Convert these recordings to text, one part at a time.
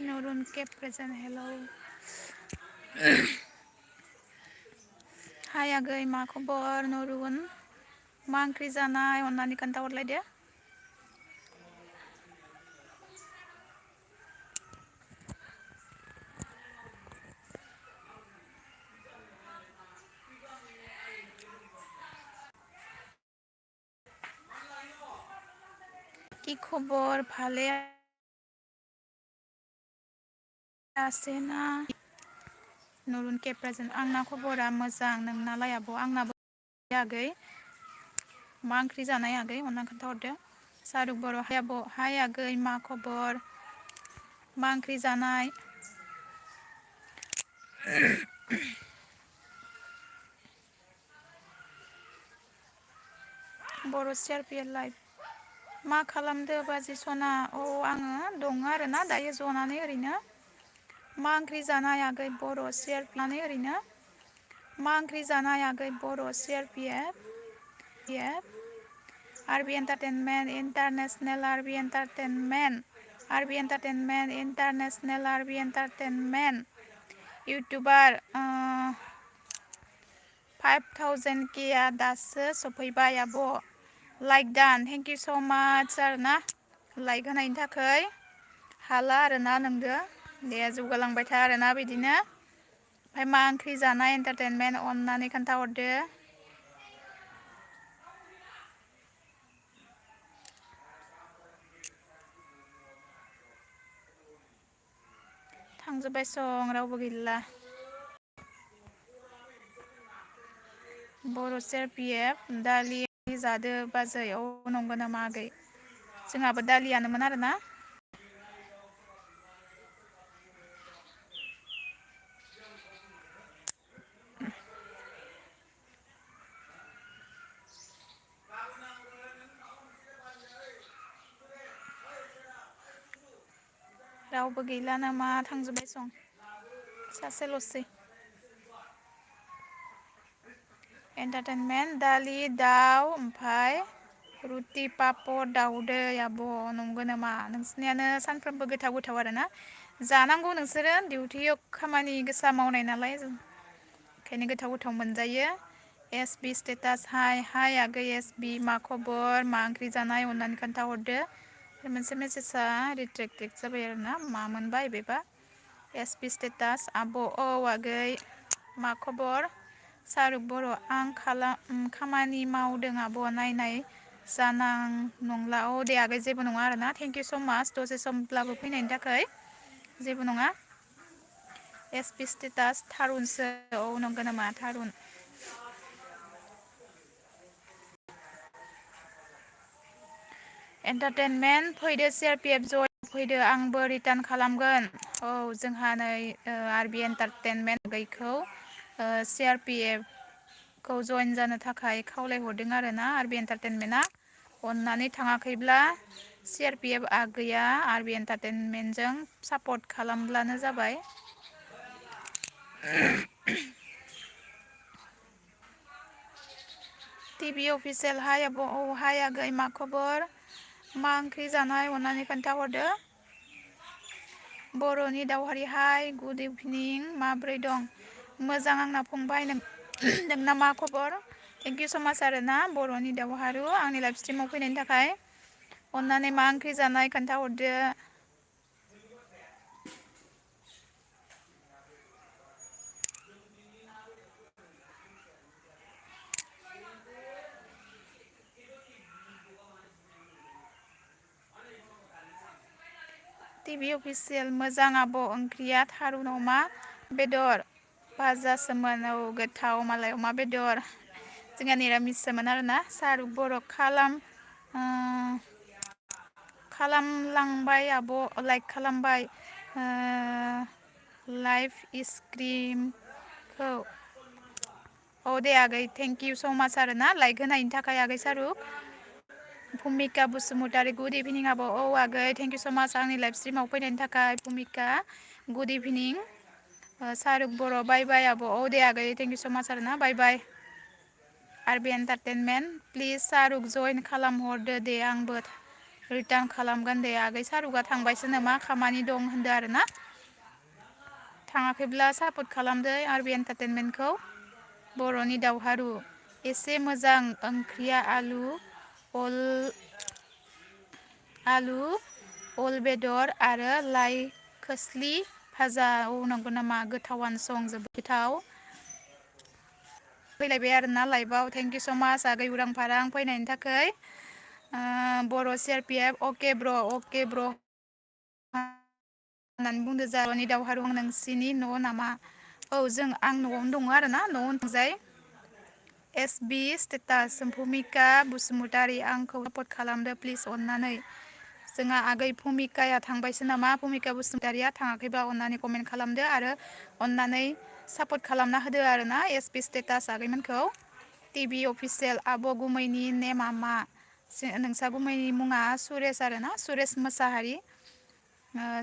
Nurun Cape present, hello. Hai agै मा खबर नरुन मा ओंख्रि जानाय अननानै खोन्थाहरलायदो কি খবর ভালে আছে ना नरुन Cape present आंना खबरा मोजां नोंनालाय आब' आंनाबो आगै मा ओंख्रि जानाय आगै अननानै खोन्थाहरदो सारुक बर' हाय आब' हाय आगै मा खबर मा ओंख्रि जानाय बर' CRPL लाइभ मा खालामदो बाजै सना औ आङो दङ आरोना दायो जनानै ओरैनो मा ओंख्रि जानाय आगै बर' CRPL ओरैनो मा ओंख्रि जानाय आगै बर' CRPF RB entertainment international RB entertainment international RB entertainment इउटुबार 5000 के आ दासो सफैबाय आब' like don thank you so' much आरोना लाइक होनायनि थाखाय हाला आरोना नोंदो दे जौगालांबाय था आरोना बिदिनो ओमफ्राय मा ओंख्रि जानाय एन्टारटेनमेन्ट अननानै खोन्थाहरदो थांजोब्बाय सं रावबो गैला बर' CRPF दालि जादो बाजै औ नंगौ नामा आगै जोंहाबो दालियानोमोन आरोना रावबो गैला नामा थांजोब्बाय सं सासेल'सै एन्टारटेनमेन्ट दालि दाउ ओमफ्राय रुटि पापर दाउदै आब' नंगौ नामा नोंसिनियानो सानफ्रोमबो गोथाव गोथाव आरोना जानांगौ नोंसोरो डिउटियाव खामानि गोसा मावनाय नालाय ओंखायनो गोथाव गोथाव मोनजायो SB स्टेटास हाय आगै SB मा खबर मा ओंख्रि जानाय अननानै खोन्थाहरदो मोनसे मेसेजआ रिट्रेक्टेड जाबाय आरोना मा मोनबाय बेबा SB स्टेटास आब' औ आगै मा खबर सारुक बर' आं खामानि मावदों आब' नायनाय जानां नंला औ दे आगै जेबो नङा आरोना थेंक इउ स' माच दसे समब्लाबो फैनायनि थाखाय जेबो नङा SB स्टेटास थारुनसो औ नंगौ नामा थारुन एन्टारटेनमेन्ट फैदो CRPF जइन फैदो आंबो रिटार्न खालामगोन औ जोंहा नै आरबि एन्टारटेनमेन्ट गैखौ CRPF खौ जइन जानो थाखाय खावलायहरदों आरोना आरबि एन्टारटेनमेन्टआ अननानै थाङाखैब्ला CRPF आगैया आरबि एन्टारटेनमेन्टजों सापर्ट खालामब्लानो जाबाय टिभि अफिसियेल हाय आब' औ हाय आगै मा खबर मा ओंख्रि जानाय अननानै खोन्थाहरदो बर'नि दावहारि हाय गुड इभिनिं माब्रै दं मोजां आंना फंबाय नोंना मा खबर थेंक इउ स' माच आरोना बर'नि दावहारु आंनि लाइभ स्ट्रिमाव फैनायनि थाखाय अननानै मा ओंख्रि जानाय खोन्थाहरदो। टिभि अफिसियेल मोजां आब' ओंख्रिया थारुन अमा बेदर भाजासोमोन औ गोथाव मालाय अमा बेदर जोंहा निरामिससोमोन आरोना सारुक बर' खालामलांबाय आब' लाइक खालामबाय लाइफ इस्क्रिमखौ औ दे आगै थेंक इउ स' माच आरो ना लाइक होनायनि थाखाय आगै सारुक भुमिका बसुमतारी गुड इभिनिं आब' औ आगै थेंक इउ स' माच आंनि लाइफ स्ट्रिमाव फैनायनि थाखाय भुमिका गुड इभिनिं सारुक बर' बाय बाय आब' औ दे आगै थेंक इउ स' माच आरो ना बाय बाय आरबि एन्टारटेनमेन्ट प्लिज सारुक जइन खालामहरदो दे आंबो रिटार्न खालामगोन दे आगै सारुकआ थांबायसो नामा खामानि दं होनदो आरो ना थाङाखैब्ला सापर्ट खालामदो आरबि एन्टारटेनमेन्टखौ बर'नि दावहारु एसे मोजां ओंख्रिया आलु अल बेदर आरो लाइ खोस्लि भाजा औ नंगौ नामा गोथावानो सं जोबोद गोथाव फैलायबाय आरोना लाइभआव थेंक इउ स' माच आगै उरां फारां फैनायनि थाखाय बर' सि आर पि एफ अके ब्र' होननानै बुंदो जारनि दावहारु नोंसिनि न' नामा औ आं न'आवनो दङ आरोना न'आवनो थांजाय एस बि स्टेटास भुमिका बसुमतारी आंखौ सापर्ट खालामदो प्लिज अननानै जोंहा आगै भुमिकाया थांबायसो नामा भुमिका बसुमतारिया थाङाखैबा अननानै कमेन्ट खालामदो आरो अननानै सापर्ट खालामना होदो आरो ना एस पि स्टेटास आगैमोनखौ टिभि अफिसियेल आब' गुमैनि नेमा मा नोंसा गुमैनि मुङा सुरेस आरो ना सुरेस मोसाहारि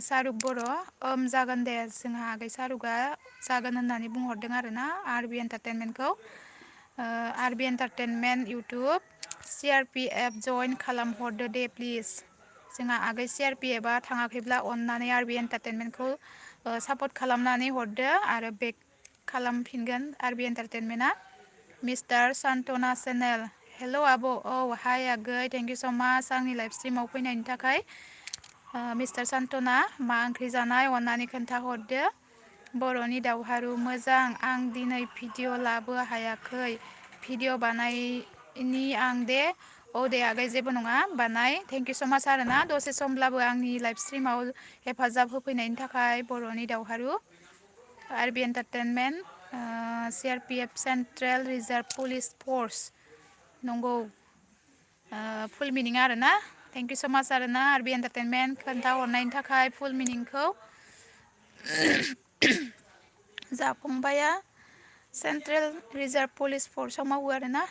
सारुक बर' जागोन दे जोंहा आगै सारुकआ जागोन होननानै बुंहरदों आरो ना आरबि एन्टारटेनमेन्टखौ RB entertainment YouTube C R P F join खालामहरदो दे प्लिज जोंहा आगै सि आर पि एफआ थाङाखैब्ला अननानै आरबि एन्टारटेनमेन्टखौ सापर्ट खालामनानै हरदो आरो बेक खालामफिनगोन आरबि एन्टारटेनमेन्टआ मिस्टार सान्टना चेनेल हेल' आब' औ हाय आगै थेंक इउ स' माच आंनि लाइफ स्ट्रिमाव फैनायनि थाखाय मिस्टार सान्टना मा ओंख्रि जानाय अननानै खोन्थाहरदो बर'नि दावहारु मोजां आं दिनै भिडिअ लाबो हायाखै भिडिअ बानायनि आं दे औ दे आगै जेबो नङा बानाय थेंक इउ स' माच आरोना दसे समब्लाबो आंनि लाइफ स्ट्रिमाव हेफाजाब होफैनायनि थाखाय बर'नि दावहारु RB entertainment C R P F central reserve police force नंगौ फुल मिनिं आरो ना थेंक इउ स' माच आरो ना आरबि एन्टारटेनमेन्ट खोन्थाहरनायनि थाखाय फुल मिनिंखौ जाफंबाया सेन्ट्रेल रिजार्भ पुलिस फर्सआव मावो आरोना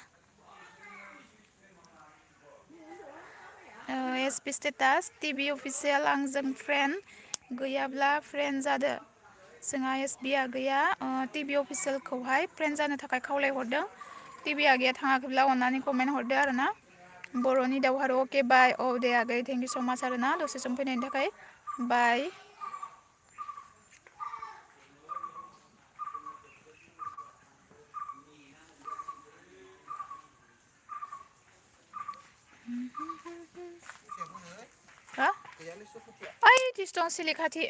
S P status TV official आंजों फ्रेन्ड गैयाब्ला फ्रेन्ड जादो जोंहा एस बि आगैया टिभि अफिसियेलखौहाय फ्रेन्ड जानो थाखाय खावलायहरदों टिभि आगैया थाङाखैब्ला अननानै कमेन्ट हरदो आरो ना बर'नि दावहारु अके बाय औ दे आगै थेंक इउ स' माच आरो ना दसे सम फैनायनि थाखाय बाय ओइ दिस दं सिलिखाथि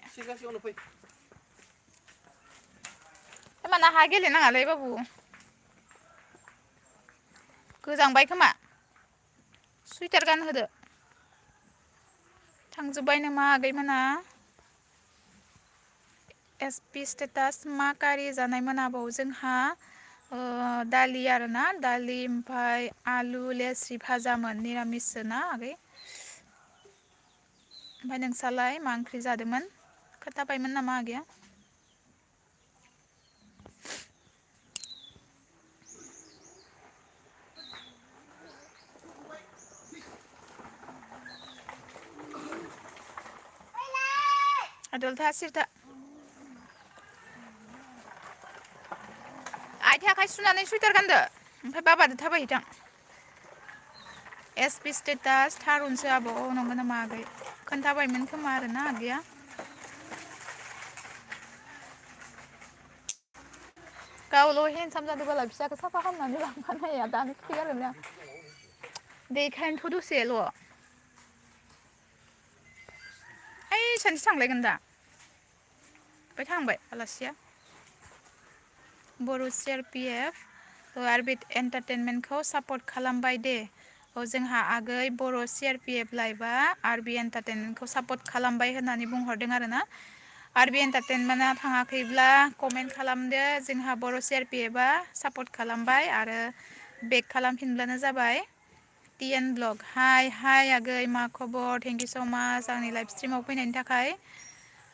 माना हा गेलेनाङालै बाबु गोजांबाय खोमा सुइटार गानहोदो थांजोब्बाय नामा आगैमोना एस पि स्टेटास मा कारि जानायमोन आबौ जोंहा दालि आरोना दालि ओमफ्राय आलु लेस्रि भाजामोन निरामिससो ना आगै ओमफ्राय नोंसालाय मा ओंख्रि जादोंमोन खोन्थाबायमोन नामा आगैया आदल था सिरथा आथिं आखाइ सुनानै सुइटार गानदो ओमफ्राय बाबादो थाबायहैथां एस पि स्टेटास थारुनसो आब' नंगौ नामा आगै खोन्थाबायमोन खोमा आरोना आगैया गावल' हेन्डसाम जादोंबालाय फिसाखौ साफा खालामनानै लांफानो हाया दानो खिथिगारोनो बेखायनोथ' दसेल' सानसे थांलायगोन दा ओमफ्राय थांबाय आलासिया बर' CRPF आरो बे एन्टारटेनमेन्टखौ सापर्ट खालामबाय दे जोंहा आगै बर' CRPF लाइभआ आरबि एन्टारटेनमेन्टखौ सापर्ट खालामबाय होननानै बुंहरदों आरोना आरबि एन्टारटेनमेन्टआ थाङाखैब्ला कमेन्ट खालामदो जोंहा बर' CRPFआ सापर्ट खालामबाय आरो बेक खालामफिनब्लानो जाबाय TN ब्लग हाय आगै मा खबर थेंक इउ स' माच आंनि लाइभ स्ट्रिमाव फैनायनि थाखाय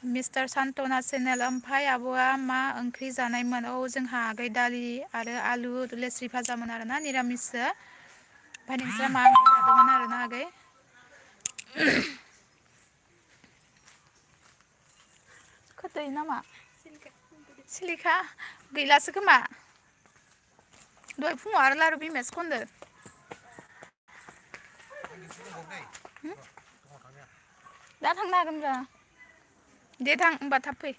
मिस्टार सान्टना चेनेल ओमफ्राय आब'आ मा ओंख्रि जानायमोन जोंहा आगै दालि आरो आलु लेस्रि भाजामोन आरोना निरामिससो ओमफ्राय नोंस्रा मा ओंख्रि जादोंमोन आरोना आगै खोथै नामा सिलिखा गैलासो खोमा दहाय फुङाव आरो लारु बिमायासो खनदो दा थांनो हागोन र' दे थां होमबा थाब फै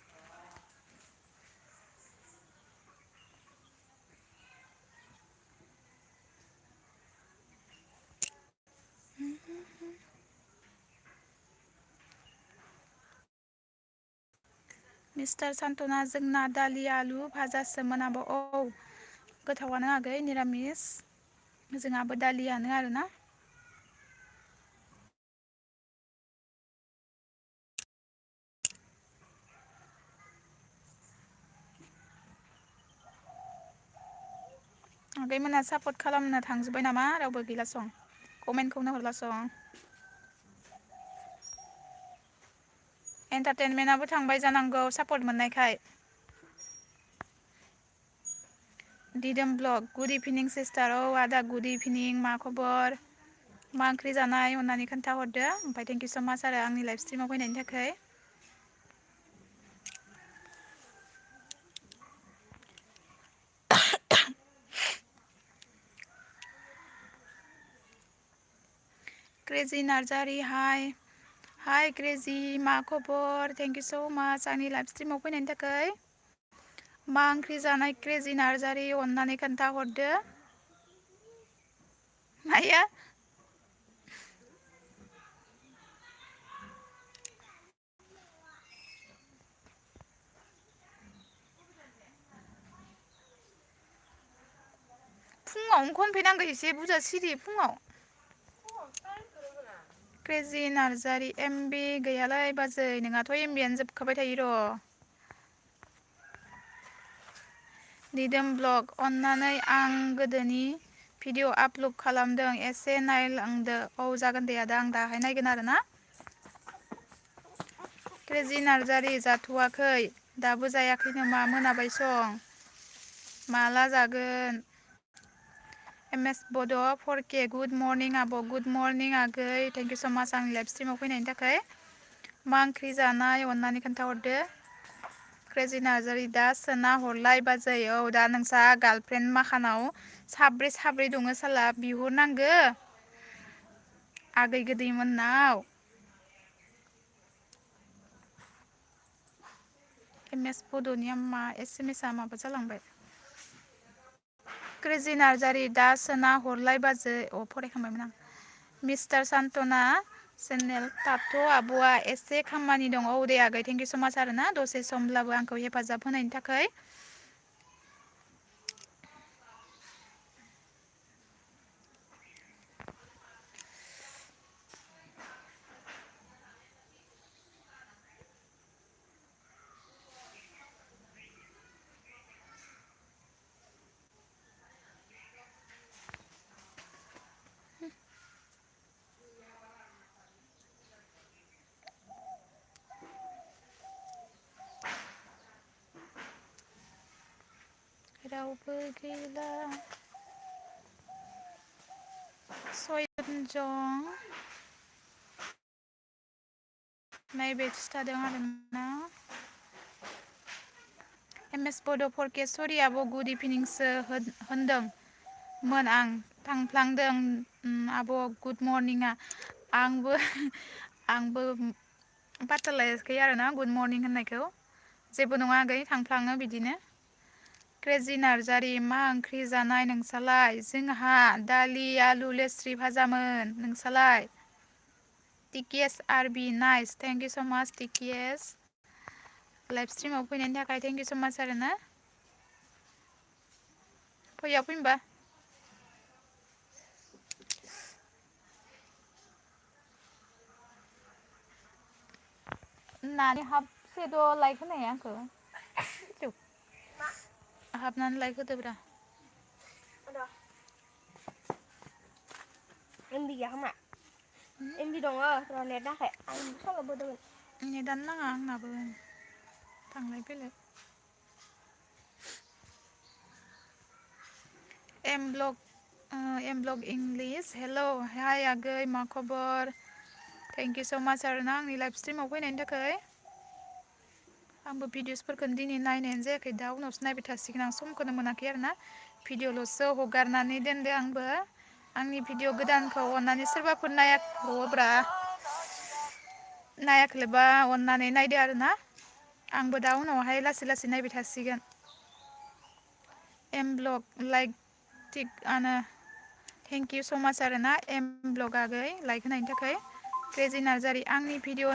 मिस्टार सान्टना जोंना दालि आलु भाजासोमोन आब' गोथावानो आगै निरामिस जोंहाबो दालियानो आरोना आगैमोनहा सापर्ट खालामनो थांजोब्बाय नामा रावबो गैलासं कमेन्टखौनो हरलासं एन्टारटेनमेन्टआबो थांबाय जानांगौ सापर्ट मोननायखाय दिदोम ब्लग गुड इभिनिं सिस्टार आदा गुड इभिनिं मा खबर मा ओंख्रि जानाय अननानै खोन्थाहरदो ओमफ्राय थेंक इउ स' माच आरो आंनि लाइभ स्ट्रिमाव फैनायनि थाखाय क्रेजि नार्जारि हाय क्रेजि मा खबर थेंक इउ स' माच आंनि लाइभ स्ट्रिमाव फैनायनि थाखाय मा ओंख्रि जानाय क्रेजि नार्जारि अननानै खोन्थाहरदो माया फुङावनो खनफैनांगौ एसे बुरजा सिरि फुङाव क्रेजि नार्जारि MB गैयालै बाजै नोंहाथ' MBआनो जोबखाबाय थायो र' दिदोम ब्लग अननानै आं गोदोनि भिडिअ आपल'ड खालामदों एसे नायलांदो जागोन दे आदा आं दाहाय नायगोन आरोना क्रेजि नार्जारि जाथ'वाखै दाबो जायाखै नामा मोनाबाय सं माला जागोन MS बड' 4K गुड मर्निं आब' गुड मर्निं आगै थेंक इउ स' माच आंनि लाइभ स्ट्रिमाव फैनायनि थाखाय मा ओंख्रि जानाय अननानै खोन्थाहरदो क्रेजि नार्जारि दा सोना हरलाय बाजै दा नोंसा गार्लफ्रेन्ड माखानाव साब्रै दङ साला बिहरनांगो आगै गोदैमोननाव MS बड'निया मा SMS आ माबा जालांबाय क्रेजि नार्जारि दा सोना हरलाय बाजै फरायखांबायमोन आं मिस्टार सान्टना चेनेल थाथ' आब'आ एसे खामानि दं दे आगै थेंक इउ स' माच आरोना दसे समब्लाबो आंखौ हेफाजाब होनायनि थाखाय रावबो गैला सयजन नायबाय खिथादों आरोना MS बड' 4K सरि आब' गुड इभिनिंसो होनदोंमोन आं थांफ्लांदों आब' गुड मर्निंआ आंबो पात्ता लायाखै आरोना गुड मर्निं होननायखौ जेबो नङा आगै थांफ्लाङो बिदिनो क्रेजि नार्जारि मा ओंख्रि जानाय नोंसालाय जोंहा दालि आलु लेस्रि भाजामोन नोंसालाय टिकेस आरबि नाइस थेंक इउ स' माच टिकेस लाइभ स्ट्रिमाव फैनायनि थाखाय थेंक इउ स' माच आरो ना फैया फैनोबा नानि हाबसेद' लाइक होनाया आंखौ हाबनानै लाइक होदोब्रा एमबि गैया खोमा एमबि दङ र' नेट नाङाखै आं सल' बोदोंमोन नेटानो नाङा आंनाबो थांलाय फैलाय एम ब्लग इंलिश हेल' हाय आगै मा खबर थेंक इउ स' माच आरो ना आंनि लाइभ स्ट्रिमाव फैनायनि थाखाय आंबो भिडिअसफोरखौनो दिनै नायनायानो जायाखै दा उनावसो नायबाय थासिगोन आं समखौनो मोनाखै आरो ना भिडिअल'सो हगारनानै दोनदो आंबो आंनि भिडिअ गोदानखौ अननानै सोरबाफोर नायाखैब्रा नायाखैबा अननानै नायदो आरो ना आंबो दा उनावहाय लासै लासै नायबाय थासिगोन एम ब्लग लाइक थिगानो थेंक इउ स' माच आरो ना एम ब्लग आगै लाइक होनायनि थाखाय क्रेजि नार्जारि आंनि भिडिअ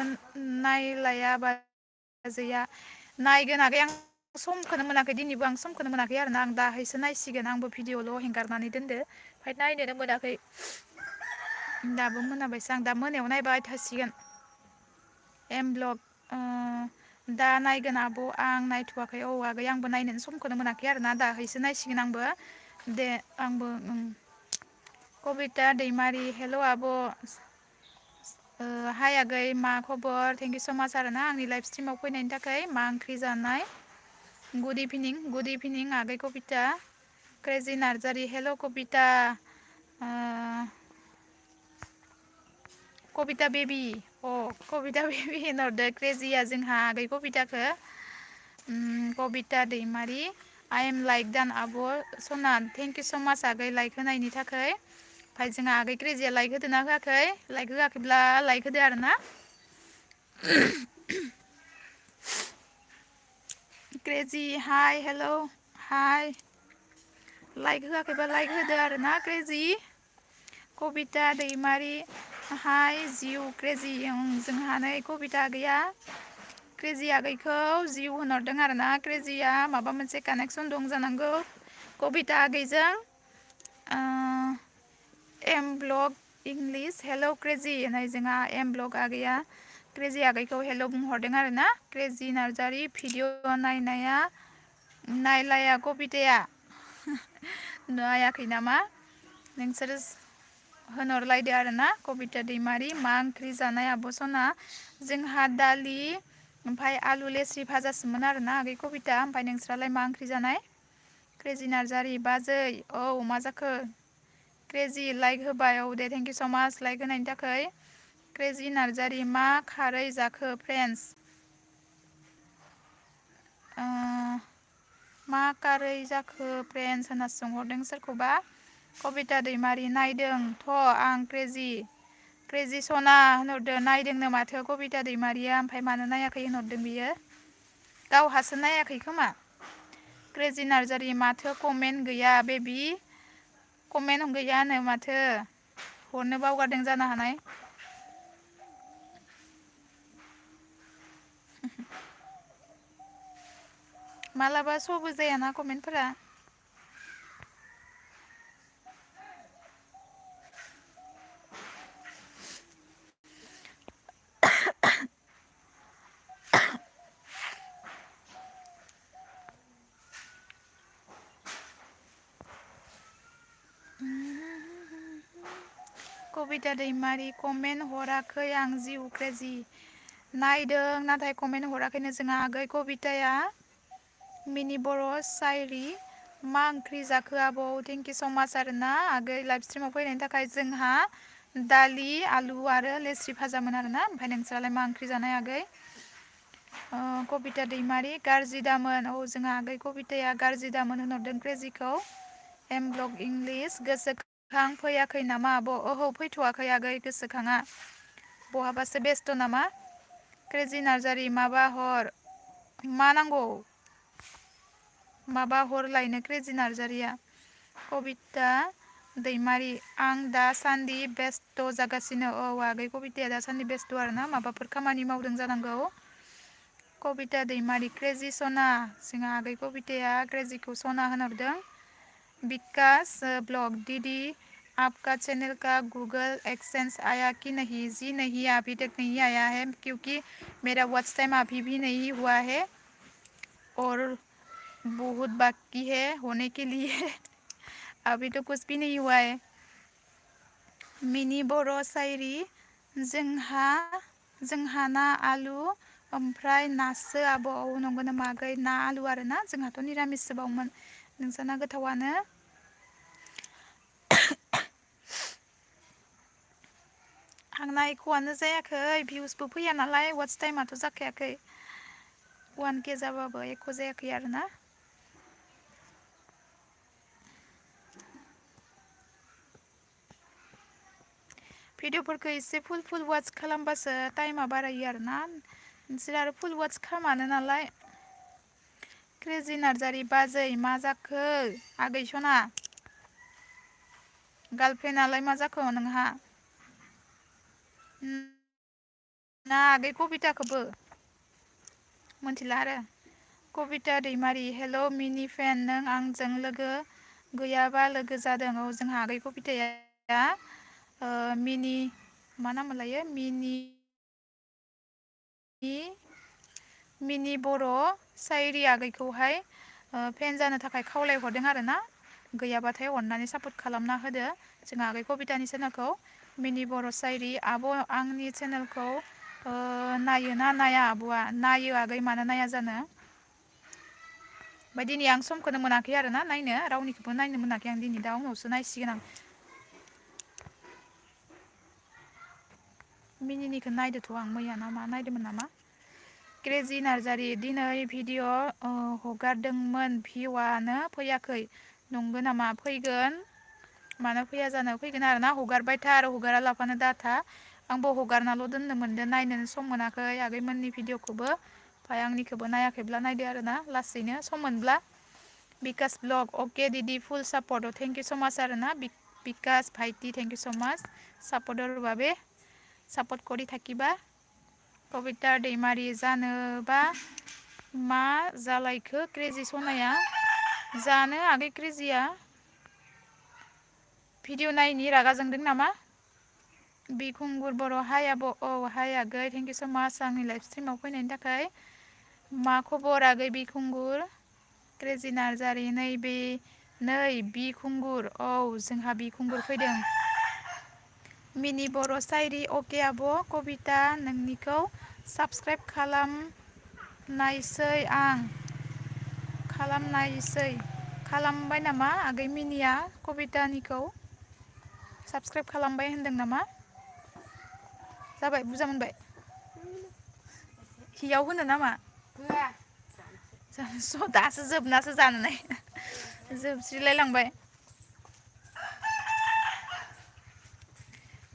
नायलायाबा बाजैया नायगोन आगै आं समखौनो मोनाखै दिनैबो आं समखौनो मोनाखै आरोना आं दाहायसो नायसिगोन आंबो भिडिअल' हेंगारनानै दोनदो ओमफ्राय नायनोनो मोनाखै दाबो मोनाबायसो आं दा मोनायाव नायबाय थासिगोन एम ब्लग दा नायगोन आब' आं नायथ'वाखै औ आगै आंबो नायनोनो समखौनो मोनाखै आरोना दाहायसो नायसिगोन आंबो दे आंबो कबिता दैमारि हेल' आब' हाय आगै मा खबर थेंक इउ स' माच आरो ना आंनि लाइभ स्ट्रिमाव फैनायनि थाखाय मा ओंख्रि जानाय गुड इभिनिं आगै कबिता क्रेजि नार्जारि हेल' कबिता कबिता बेबि कबिता बेबि होनहरदो क्रेजिया जोंहा आगै कबिताखौ कबिता दैमारि आइ एम लाइक दान आब' सना थेंक इउ स' माच आगै लाइक होनायनि थाखाय ओमफ्राय जोंहा आगै क्रेजिया लाइक होदोना होआखै लाइक होआखैब्ला लाइक होदो आरो ना क्रेजि हाय हेल' हाय लाइक होआखैबा लाइक होदो आरो ना क्रेजि कबिता दैमारि हाय जिउ क्रेजि जोंहा नै कबिता आगैया क्रेजि आगैखौ जिउ होनहरदों आरो ना क्रेजिया माबा मोनसे कानेक्सन दं जानांगौ कबिता आगैजों एम ब्लग इंलिश हेल' क्रेजि नै जोंहा एम ब्लग आगैया क्रेजि आगैखौ हेल' बुंहरदों आरो ना क्रेजि नार्जारि भिडिअ नायनाया नायलाया कबिताया नायाखै नामा नोंसोरो होनहरलायदो आरो ना कबिता दैमारि मा ओंख्रि जानाय आब' सना जोंहा दालि ओमफ्राय आलु लेस्रि भाजासोमोन आरो ना आगै कबिता ओमफ्राय नोंस्रालाय मा ओंख्रि जानाय क्रेजि नार्जारि बाजै औ मा जाखो क्रेजि लाइक होबाय औ दे थेंक इउ स' माच लाइक होनायनि थाखाय क्रेजि नार्जारि मा खारै जाखो फ्रेन्ड्स मा खारै जाखो फ्रेन्ड्स होनना सोंहरदों सोरखौबा कबिता दैमारि नायदोंथ' आं क्रेजि सना होनहरदों नायदोंनो माथो कबिता दैमारिया ओमफ्राय मानो नायाखै होनहरदों बियो गावहासो नायाखै खोमा क्रेजि नार्जारि माथो कमेन्ट गैया बेबि कमेन्ट गैयानो माथो हरनो बावगारदों जानो हानाय मालाबा श'बो जायाना कमेन्टफोरा कबिता दैमारि कमेन्ट हराखै आं जिउ क्रेजि नायदों नाथाय कमेन्ट हराखैनो जोंहा आगै कबिताया मिनि बर' सायरि मा ओंख्रि जाखो आबौ थेंक इउ स' माच आरो ना आगै लाइभ स्ट्रिमाव फैनायनि थाखाय जोंहा दालि आलु आरो लेस्रि भाजामोन आरो ना ओमफ्राय नोंस्रालाय मा ओंख्रि जानाय आगै कबिता दैमारि गाज्रि दामोन औ जोंहा आगै कबिताया गाज्रि दामोन होनहरदों क्रेजिखौ एम ब्लग इंलिश गोसोखां फैयाखै नामा आब' ओहो फैथ'वाखै आगै गोसोखाङा बहाबासो बेस्थ' नामा क्रेजि नार्जारि माबा हर मा नांगौ माबा हर लायनो क्रेजि नार्जारिया कबिता दैमारि आं दासान्दि बेस्थ' जागासिनो औ आगै कबिताया दासान्दि बेस्थ' आरोना माबाफोर खामानि मावदों जानांगौ कबिता दैमारि क्रेजि सना जोंहा आगै कबिताया क्रेजिखौ सना होनहरदों विकास ब्लॉग दीदी आपका चैनल का गूगल एक्सेंस आया कि नहीं जी नहीं अभी तक नहीं आया है क्योंकि मेरा वॉच टाइम अभी भी नहीं हुआ है और बहुत बाकी है होने के लिए अभी तो कुछ भी नहीं हुआ है मिनी बर' सायरि जोंहा ना आलु ओमफ्राय नासो आब' नंगौ नामा आगै ना आलु आरो ना जोंहाथ' निरामिससो बावमोन नोंसाना गोथावानो आंना एख'आनो जायाखै भिउसबो फैया नालाय वाच टाइमाथ' जाखायाखै 1K जाबाबो एख' जायाखै आरोना भिडिअफोरखौ एसे फुल वाच खालामबासो टाइमा बारायो आरोना नोंसोर आरो फुल वाच खालामानो नालाय क्रेजि नार्जारि बाजै मा जाखो आगै सना गार्लफ्रेन्डआलाय मा जाखो नोंहा ना आगै कबिताखौबो मोनथिला आरो कबिता दैमारि हेल' मिनि फेन नों आंजों लोगो गैयाबा लोगो जादों औ जोंहा आगै कबिताया मिनि मा नाम लायो मिनि बर' सायरि आगैखौहाय फेन जानो थाखाय खावलायहरदों आरो ना गैयाबाथाय अननानै सापर्ट खालामना होदो जोंहा आगै कबितानि चेनेलखौ मिनि बर' सायरि आब' आंनि चेनेलखौ नायोना नाया आब'आ नायो आगै मानो नाया जानो ओमफ्राय दिनै आं समखौनो मोनाखै आरोना नायनो रावनिखौबो नायनो मोनाखै आं दिनै दा उनावसो नायसिगोन आं मिनिनिखौ नायदोंथ' आं मैया ना मा नायदोंमोन नामा क्रेजि नार्जारि दिनै भिडिअ' हगारदोंमोन भिउआनो फैयाखै नंगौ नामा फैगोन मानो फैया जानो फैगोन आरोना हगारबाय था आरो हगारा लाफानो दाथा आंबो हगारनाल' दोननो मोनदों नायनोनो सम मोनाखै आगैमोननि भिडिअखौबो ओमफ्राय आंनिखौबो नायाखैब्ला नायदो आरोना लासैनो सम मोनब्ला बिकास ब्लग अके दिदि full support thank you so' much आरोना बिकास भाइटि थेंक इउ स' माच सापर्टर বাবে सापर्ट करि থাকিবা कबिता दैमारि जानोबा मा जालायखो क्रेजि सनाया जानो आगै क्रेजिया भिडिअ नायनि रागा जोंदों नामा बिखुंगुर बर' हाय आब' औ हाय आगै थेंक इउ स' माच आंनि लाइभ स्ट्रिमाव फैनायनि थाखाय मा खबर आगै बिखुंगुर क्रेजि नार्जारि नै बिखुंगुर औ जोंहा बिखुंगुर फैदों मिनि बर' सायरि अके आब' कबिता नोंनिखौ साबस्क्राइब खालामबाय नामा आगै मिनिया कबितानिखौ साबस्क्राइब खालामबाय होनदों नामा जाबाय बुरजा मोनबाय हियाव होनो नामा दासो जोबनासो जानोनाय जोबस्रिलाय लांबाय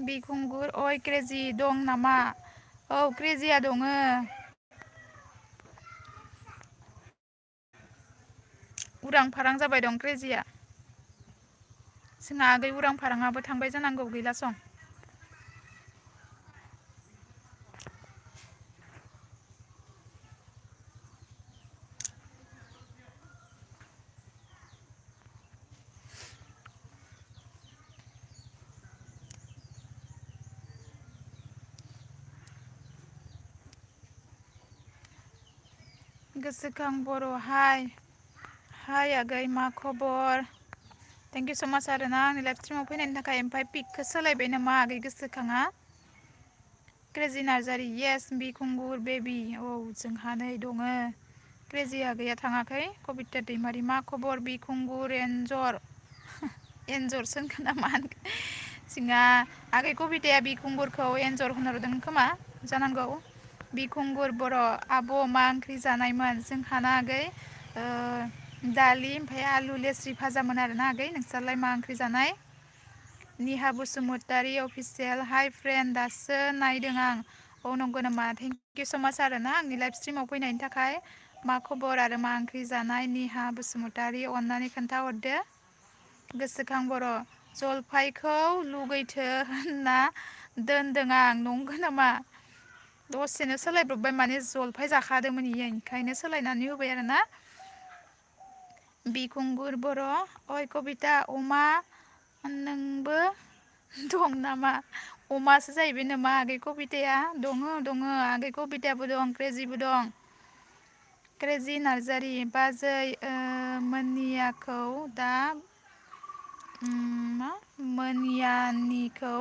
बिखुंगुर अय क्रेजि दं नामा औ क्रेजिया दङ उरां फारां जाबाय दं क्रेजिया जोंहा आगै उरां फाराङाबो थांबाय जानांगौ गैला सं गोसोखां बर' हाय आगै मा खबर थेंक इउ स' माच आरोना आंनि लाइभ स्ट्रिमाव फैनायनि थाखाय ओमफ्राय पिकखौ सोलायबाय नामा आगै गोसोखाङा क्रेजि नार्जारि येस बिखुंगुर बेबि औ जोंहा नै दङ क्रेजि आगैया थाङाखै कबिता दैमारि मा खबर बिखुंगुर एन्जरसो होनखो ना मा होनखो जोंहा आगै कबिताया बिखुंगुरखौ एन्जर होनहरदों खोमा जानांगौ बिखुंगुर बर' आब' मा ओंख्रि जानायमोन जोंहाना आगै दालि ओमफ्राय आलु लेस्रि भाजामोन आरोना आगै नोंस्रालाय मा ओंख्रि जानाय निहा बसुमतारि अफिसियेल हाय फ्रेन्ड दासो नायदों आं औ नंगौ नामा थेंक इउ स' माच आरोना आंनि लाइभ स्ट्रिमाव फैनायनि थाखाय मा खबर आरो मा ओंख्रि जानाय निहा बसुमतारि अननानै खोन्थाहरदो गोसोखां बर' जलफाइखौ लुगैथो होनना दोनदों आं नंगौ नामा दसेनो सोलायब्रबबाय माने जलफाय जाखादोंमोन इयो ओंखायनो सोलायनानै होबाय आरोना बिखुंगुर बर' अय कबिता अमा नोंबो दं नामा अमासो जाहैबाय नामा आगै कबिताया दङ आगै कबितायाबो दं क्रेजिबो दं क्रेजि नार्जारि बाजै मोनियाखौ दा मोनियानिखौ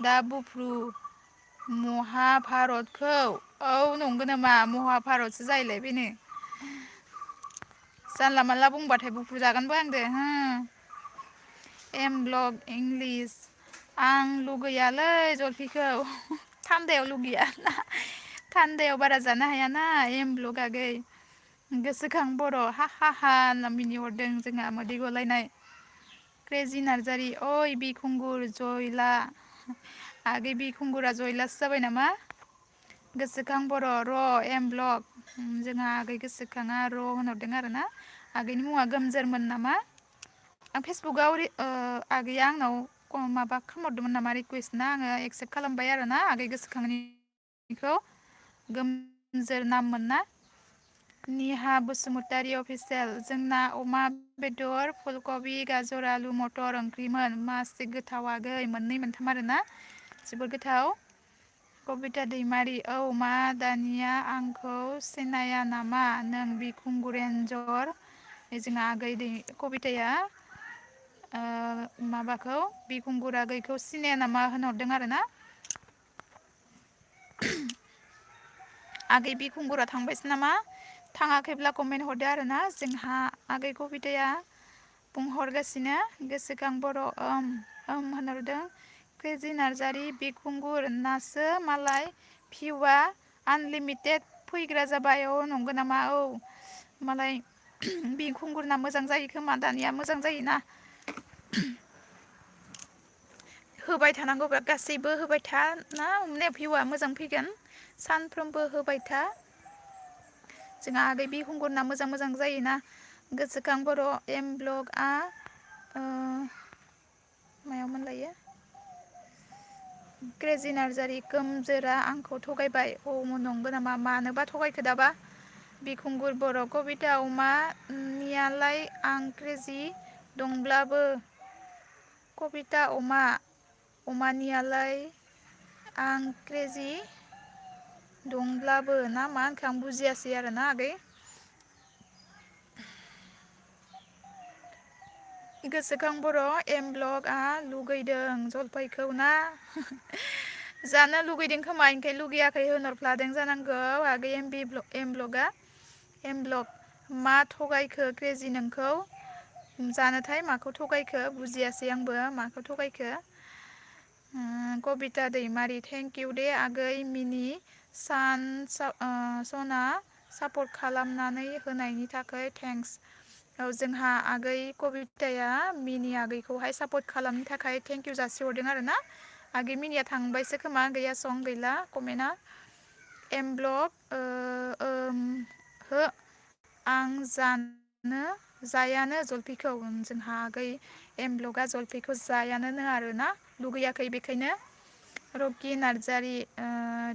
दा बुफ्रु महाभारतखौ औ नंगौ नामा महाभारतसो जाहैलायबायनो जानला मानला बुंबाथाय बुफ्रु जागोनबो आंदो हो एम ब्लक इंलिस आं लुगैयालै जलफिखौ थान्दायाव लुगैया थान्दायाव बारा जानो हायाना एम ब्लक आगै गोसोखां बर' हा हा हा होनना मिनिहरदों जोंहा मोदै गलायनाय क्रेजि नार्जारि ओइ बिखुंगुर जयला आगै बिखुंगुरा जयलासो जाबाय नामा गोसोखां बर' र' एम ब्लक जोंहा आगै गोसोखाङा र' होनहरदों आरोना आगैनि मुङा गोमजोरमोन नामा आं फेसबुकआव आगैया आंनाव माबा खालामहरदोंमोन नामा रिकुवेस्ट ना आङो एक्सेप्ट खालामबाय आरोना आगै गोसोखांनिखौ गोमजोर नाममोन ना निहा बसुमतारि अफिसियेल जोंना अमा बेदर फुलकबि गाजर आलु मटर ओंख्रिमोन मासे गोथाव आगै मोननै मोनथाम आरोना जोबोर गोथाव कबिता दैमारि औ मा दानिया आंखौ सिनाया नामा नों बिखुंगुर एन्जर जोंहा आगै कबिताया माबाखौ बिखुंगुर आगैखौ सिनाया नामा होनहरदों आरोना आगै बिखुंगुरा थांबायसो नामा थाङाखैब्ला कमेन्ट हरदो आरोना जोंहा आगै कबिताया बुंहरगासिनो गोसोखां बर' होनहरदों क्रेजि नार्जारि बिखुंगुर नासो मालाय भिउआ आनलिमिटेड फैग्रा जाबाय औ नंगौ नामा औ मालाय बिखुंगुरना मोजां जायो खोमा दानिया मोजां जायोना होबाय थानांगौ गासैबो होबाय था ना माने भिउआ मोजां फैगोन सानफ्रोमबो होबाय था जोंहा आगै बिखुंगुरना मोजां मोजां जायोना गोसोखां बर' एम ब्लगआ मायाव मोनलायो क्रेजि नार्जारि गोमजोरा आंखौ थगायबाय औ नंगौ नामा मानोबा थगायखो दाबा बिखुंगुर बर' कबिता अमानियालाय आं क्रेजि दंब्लाबो कबिता अमानियालाय आं क्रेजि दंब्लाबो ना मा होनखो आं बुजियासै आरोना आगै गोसोखां बर' एम ब्लगआ लुगैदों जलफाइखौ ना जानो लुगैदों खोमा इनखाय लुगैयाखै होनहरफ्लादों जानांगौ आगै एम ब्लग मा थगायखो क्रेजि नोंखौ जानोथाय माखौ थगायखो बुजियासै आंबो माखौ थगायखो कबिता दैमारि थेंक इउ दे आगै मिनि सना सापर्ट खालामनानै होनायनि थाखाय थेंक्स औ जोंहा आगै कबिताया मिनि आगैखौहाय सापर्ट खालामनो थाखाय थेंक इउ जासिहरदों आरोना आगै मिनिया थांबायसो खोमा गैया सं गैला कमेन्टआ एम ब्लग हो आं जायानो जलफिखौ जोंहा आगै एम ब्लगआ जलफिखौ जायानो आरोना लुगैयाखै बेखायनो रकि नार्जारि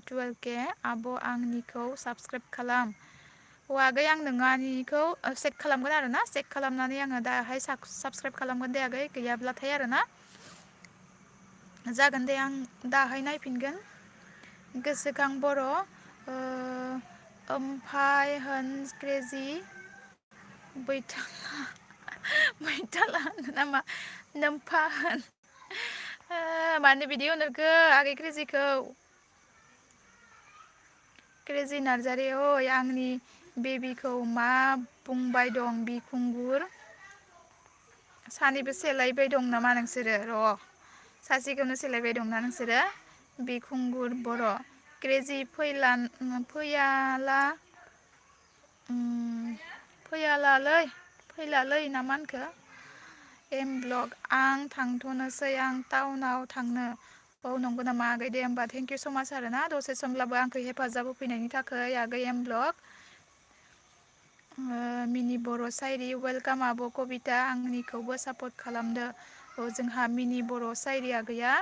12K आब' आंनिखौ साबसक्राइब खालाम आगै आं नोंहानिखौ चेक खालामगोन आरोना चेक खालामनानै आङो दाहाय साबसक्राइब खालामगोन दे आगै गैयाब्लाथाय आरोना जागोन दे आं दाहाय नायफिनगोन गोसोखां बर' ओमफाय होन क्रेजि बैथाला होनो नामा नोमफा होन मानो बिदि होनहरखो आगै क्रेजिखौ क्रेजि नार्जारि ओइ आंनि बेबिखौ मा बुंबाय दं बिखुंगुर सानैबो सेलायबाय दं नामा नोंसोरो र' सासेखौनो सेलायबाय दंना नोंसोरो बिखुंगुर बर' क्रेजि फैलालै ना मा होनखो एम ब्लग आं थांथ'नोसै आं टाउनाव थांनो औ नंगौ नामा आगै दे होमबा थेंक इउ स माच आरोना दसे समब्लाबो आंखौ हेफाजाब होफैनायनि थाखाय आगै एम ब्लग मिनि बर' सायरि वेलकाम आब' कबिता आंनिखौबो सापर्ट खालामदो जोंहा मिनि बर' सायरि आगैया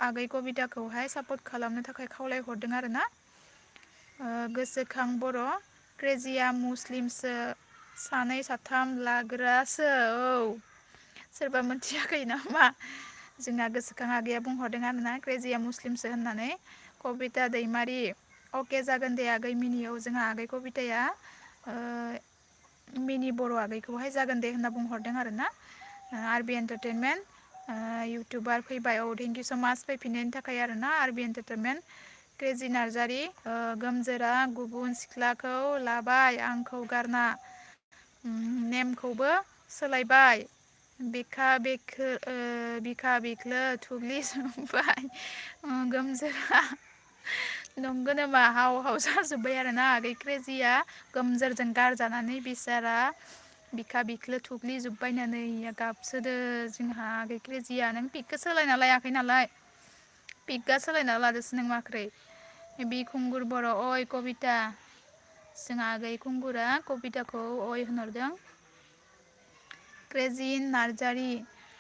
आगै कबिताखौहाय सापर्ट खालामनो थाखाय खावलायहरदों आरोना। गोसोखां बर' क्रेजिया मुस्लिमसो सानै साथाम लाग्रासो औ सोरबा मोनथियाखै नामा? जोंना गोसोखां आगैया बुंहरदों आरोना क्रेजिया मुस्लिमसो होननानै। कबिता दैमारि अके जागोन दे आगै मिनियाव जोंहा आगै कबिताया मिनि बर' आगैखौहाय जागोन दे होनना बुंहरदों आरोना। आरबि एन्टारटेनमेन्ट इउटुबार फैबाय औ थेंकिउ स' माच फैफिननायनि थाखाय आरोना आरबि एन्टारटेनमेन्ट। क्रेजि नार्जारि गोमजोरा गुबुन सिख्लाखौ लाबाय आंखौ गारना नेमखौबो सोलायबाय बिखा बिख्लो थुग्लिजोबबाय गोमजोरा नंगौ नामा हाव हाव जाजोब्बाय आरोना आगै क्रेजिया गोमजोरजों गारजानानै बिसारा बिखा बिख्लो थुग्लिजोब्बायनो नै गाबसोदो जोंहा आगै क्रेजिया नों पिकखौ सोलायना लायाखै नालाय पिकआ सोलायना लादोसो नों माख्रै बि खुंगुर बर' अय कबिता जोंहा आगै खुंगुरा कबिताखौ अय होनहरदों। क्रेजिन नार्जारि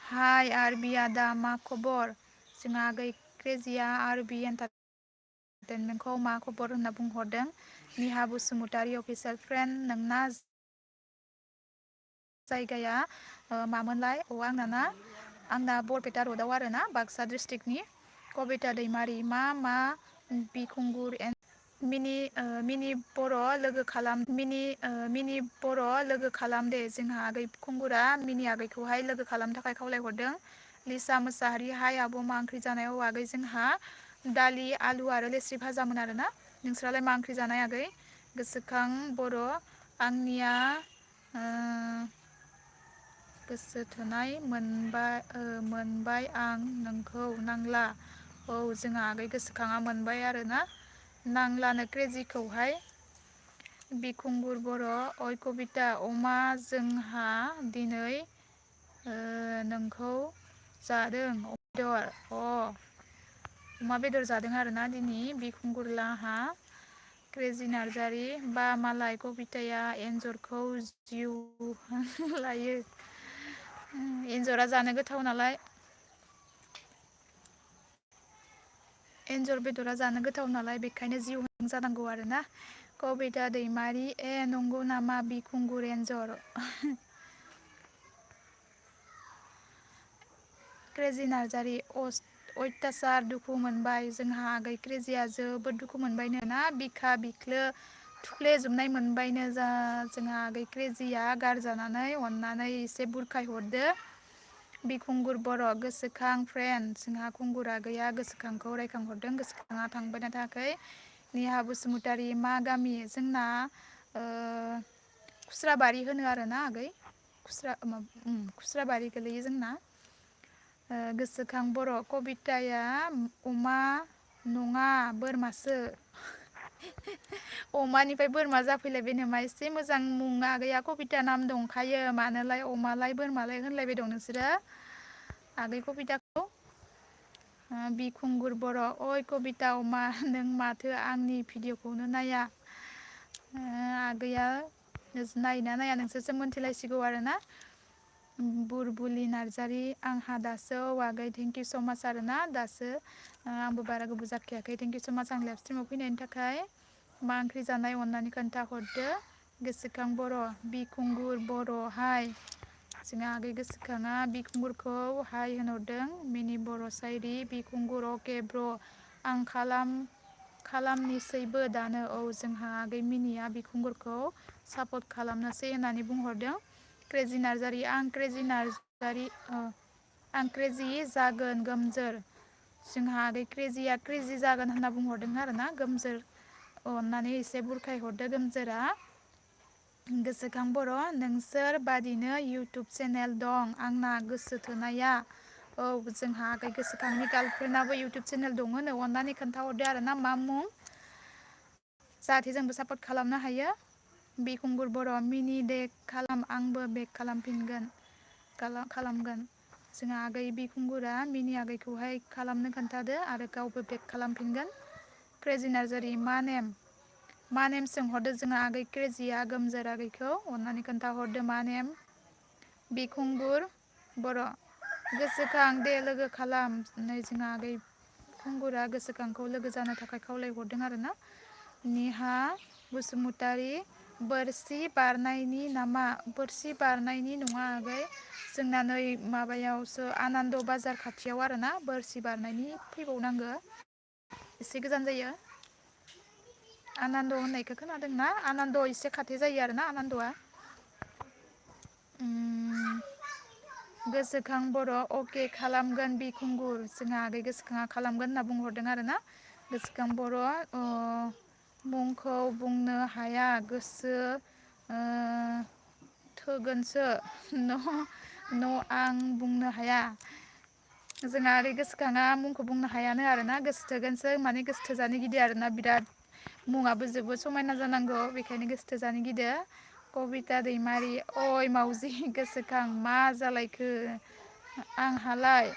हाय आरबि आदा मा खबर? जोंहा आगै क्रेजिया आरबि एन्टारटेनमेन्टखौ मा खबर होनना बुंहरदों। निहा बसुमतारि अफिसियेल फ्रेन्ड नोंना जायगाया मामोनलाय? आंना बरपेटा रडआव आरोना बाक्सा डिस्ट्रिक्टनि। कबिता दैमारि मा बिखुंगुर मिनि बर' लोगो खालाम दे जोंहा आगै खुंगुरा मिनि आगैखौहाय लोगो खालामनो थाखाय खावलायहरदों। लिसा मोसाहारि हाय आब' मा ओंख्रि जानायाव आगै जोंहा दालि आलु आरो लेस्रि भाजामोन आरोना। नोंस्रालाय मा ओंख्रि जानाय आगै? गोसोखां बर' आंनिया गोसो थोनाय मोनबाय आं नोंखौ नांला। औ जोंहा आगै गोसोखाङा मोनबाय आरोना नांलानो क्रेजिखौहाय। बिखुंगुर बर' अय कबिता अमा जोंहा दिनै नोंखौ जादों अमा बेदर जादों आरोना दिनै बिखुंगुर लाहा। क्रेजि नार्जारि बा मालाय कबिताया एन्जरखौ जिउ लायो। एन्जरा जानो गोथाव नालाय एन्जर बेदरा जानो गोथाव नालाय बेखायनो जिउ जानांगौ आरोना। कबिता दैमारि नंगौ नामा बिखुंगुर एन्जर? क्रेजि नार्जारि अयथासार दुखु मोनबाय जोंहा आगै क्रेजिया जोबोद दुखु मोनबायनो ना बिखा बिख्लो थुख्लेजोबनाय मोनबायनो जोंहा आगै क्रेजिया गारजानानै अननानै एसे बुरखाय हरदो। बिखुंगुर बर' गोसोखां फ्रेन्ड जोंहा खुंगुर आगैया गोसोखांखौ रायखांहरदों। गोसोखाङा थांबायना थाङाखै? निहा बसुमतारि मा गामि? जोंना खुस्राबारि होनो आरोना आगै खुस्राबारि गोलैयो जोंना। गोसोखां बर' कबिताया अमा नङा बोरमासो अमानिफ्राय बोरमा जाफैलायबाय नामा? एसे मोजां मुं आगैया कबिता नाम दंखायो मानोलाय अमालाय बोरमालाय होनलायबाय दं नोंसोरो आगै कबिताखौ? बिखुंगुर बर' अय कबिता अमा नों माथो आंनि भिडिअखौनो नाया? आगैया नायोना नाया नोंसोरसो मोनथिलायसिगौ आरोना। बुरबुलि नार्जारि आंहा दासो आगै थेंकिउ स' माच आरोना दासो आंबो बारा गोबाव जाखायाखै थेंकिउ स' माच आं लाइभ स्ट्रिमाव फैनायनि थाखाय। मा ओंख्रि जानाय अननानै खोन्थाहरदो। गोसोखां बर' बिखुंगुर बर' हाय जोंहा आगै गोसोखाङा बिखुंगुरखौ हाय होनहरदों। मिनि बर' सायरि बिखुंगुर अके ब्र' आं खालामनिसैबो दानो औ जोंहा आगै मिनिया बिखुंगुरखौ सापर्ट खालामनोसै होननानै बुंहरदों। क्रेजि नार्जारि आं क्रेजि जागोन गोमजोर जोंहा आगै क्रेजिया क्रेजि जागोन होनना बुंहरदों आरोना गोमजोर अननानै एसे बुरखाय हरदो गोमजोरा। गोसोखां बर' नोंसोर बादिनो इउटुब चेनेल दं आंना गोसो थोनाया औ जोंहा आगै गोसोखांनि गार्लफ्रेन्डआबो इउटुब चेनेल दङनो अननानै खोन्थाहरदो आरोना मा मुं जाहाथे जोंबो सापर्ट खालामनो हायो। बिखुंगुर बर' मिनि बेक खालाम आंबो बेक खालामगोन जोंहा आगै बिखुंगुरा मिनि आगैखौहाय खालामनो खोन्थादो आरो गावबो बेक खालामफिनगोन। क्रेजि नार्जारि मा नेम सोंहरदो जोंहा आगै क्रेजिया गोमजोर आगैखौ अननानै खोन्थाहरदो मा नेम? बिखुंगुर बर' गोसोखां दे लोगो खालाम नै जोंहा आगै खुंगुरा गोसोखांखौ लोगो जानो थाखाय खावलायहरदों आरोना निहा बसुमतारी बोरसि बारनायनि नामा बोरसि बारनायनि नङा आगै जोंना नै माबायावसो आनान्द बाजार खाथियाव आरोना बोरसि बारनायनि फैबावनांगो एसे गोजान जायो आनान्द होननायखौ खोनादोंना आनान्द एसे खाथि जायो आरोना आनान्दआ गोसोखां बर' अके खालामगोन बिखुंगुर जोंहा आगै गोसोखाङा खालामगोन होनना बुंहरदों आरोना गोसोखां बर' मुंखौ बुंनो हाया गोसो थोगोनसो आं बुंनो हाया जोंहा ओरै गोसोखाङा मुंखौ बुंनो हायानो आरोना गोसो थोगोनसो माने गोसो थोजानो गिदो आरोना बिराद मुङाबो जोबोद समायना जानांगौ बेखायनो गोसो थोजानो गिदो कबिता दैमारि अय मावजि गोसोखां मा जालायखो आंहालाय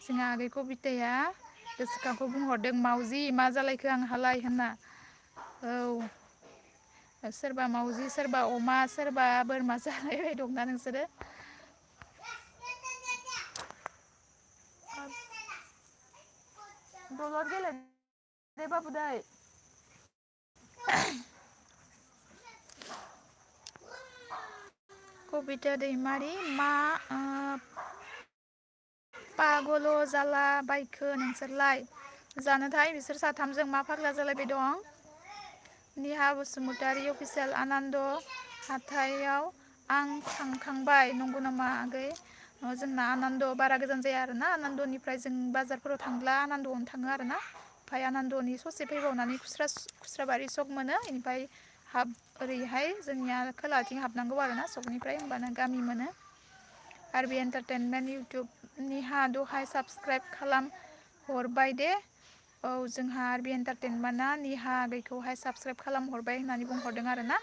जोंहा आगै कबिताया गोसोखांखौ बुंहरदों मावजि मा जालायखो आंहालाय होनना औ सोरबा मावजि सोरबा अमा सोरबा बोरमा जालायबाय दंना नोंसोरो दलर गेले दे बाबुदै कबिता दैमारि मा पागल' जाला बायखो नोंसोरलाय जानोथाय बिसोर साथामजों मा फाग्ला जालायबाय दं निहा बसुमतारी अफिसियेल आनान्द हाथायाव आं थांखांबाय नंगौ नामा आगै जोंना आनान्द बारा गोजान जाया आरोना आनान्दनिफ्राय जों बाजारफोराव थांब्ला आनान्दआवनो थाङो आरोना ओमफ्राय आनान्दनि ससे फैबावनानै खुस्राबारि सक मोनो बेनिफ्राय ओरैहाय जोंनिया खोलाथिं हाबनांगौ आरोना सकनिफ्राय होमबानो गामि मोनो आरबि एन्टारटेनमेन्ट इउटुब निहा दहाय साबसक्राइब खालाम हरबाय दे औ जोंहा आरबि एन्टारटेनमेन्टआ निहा आगैखौहाय साबसक्राइब खालामहरबाय होननानै बुंहरदों आरोना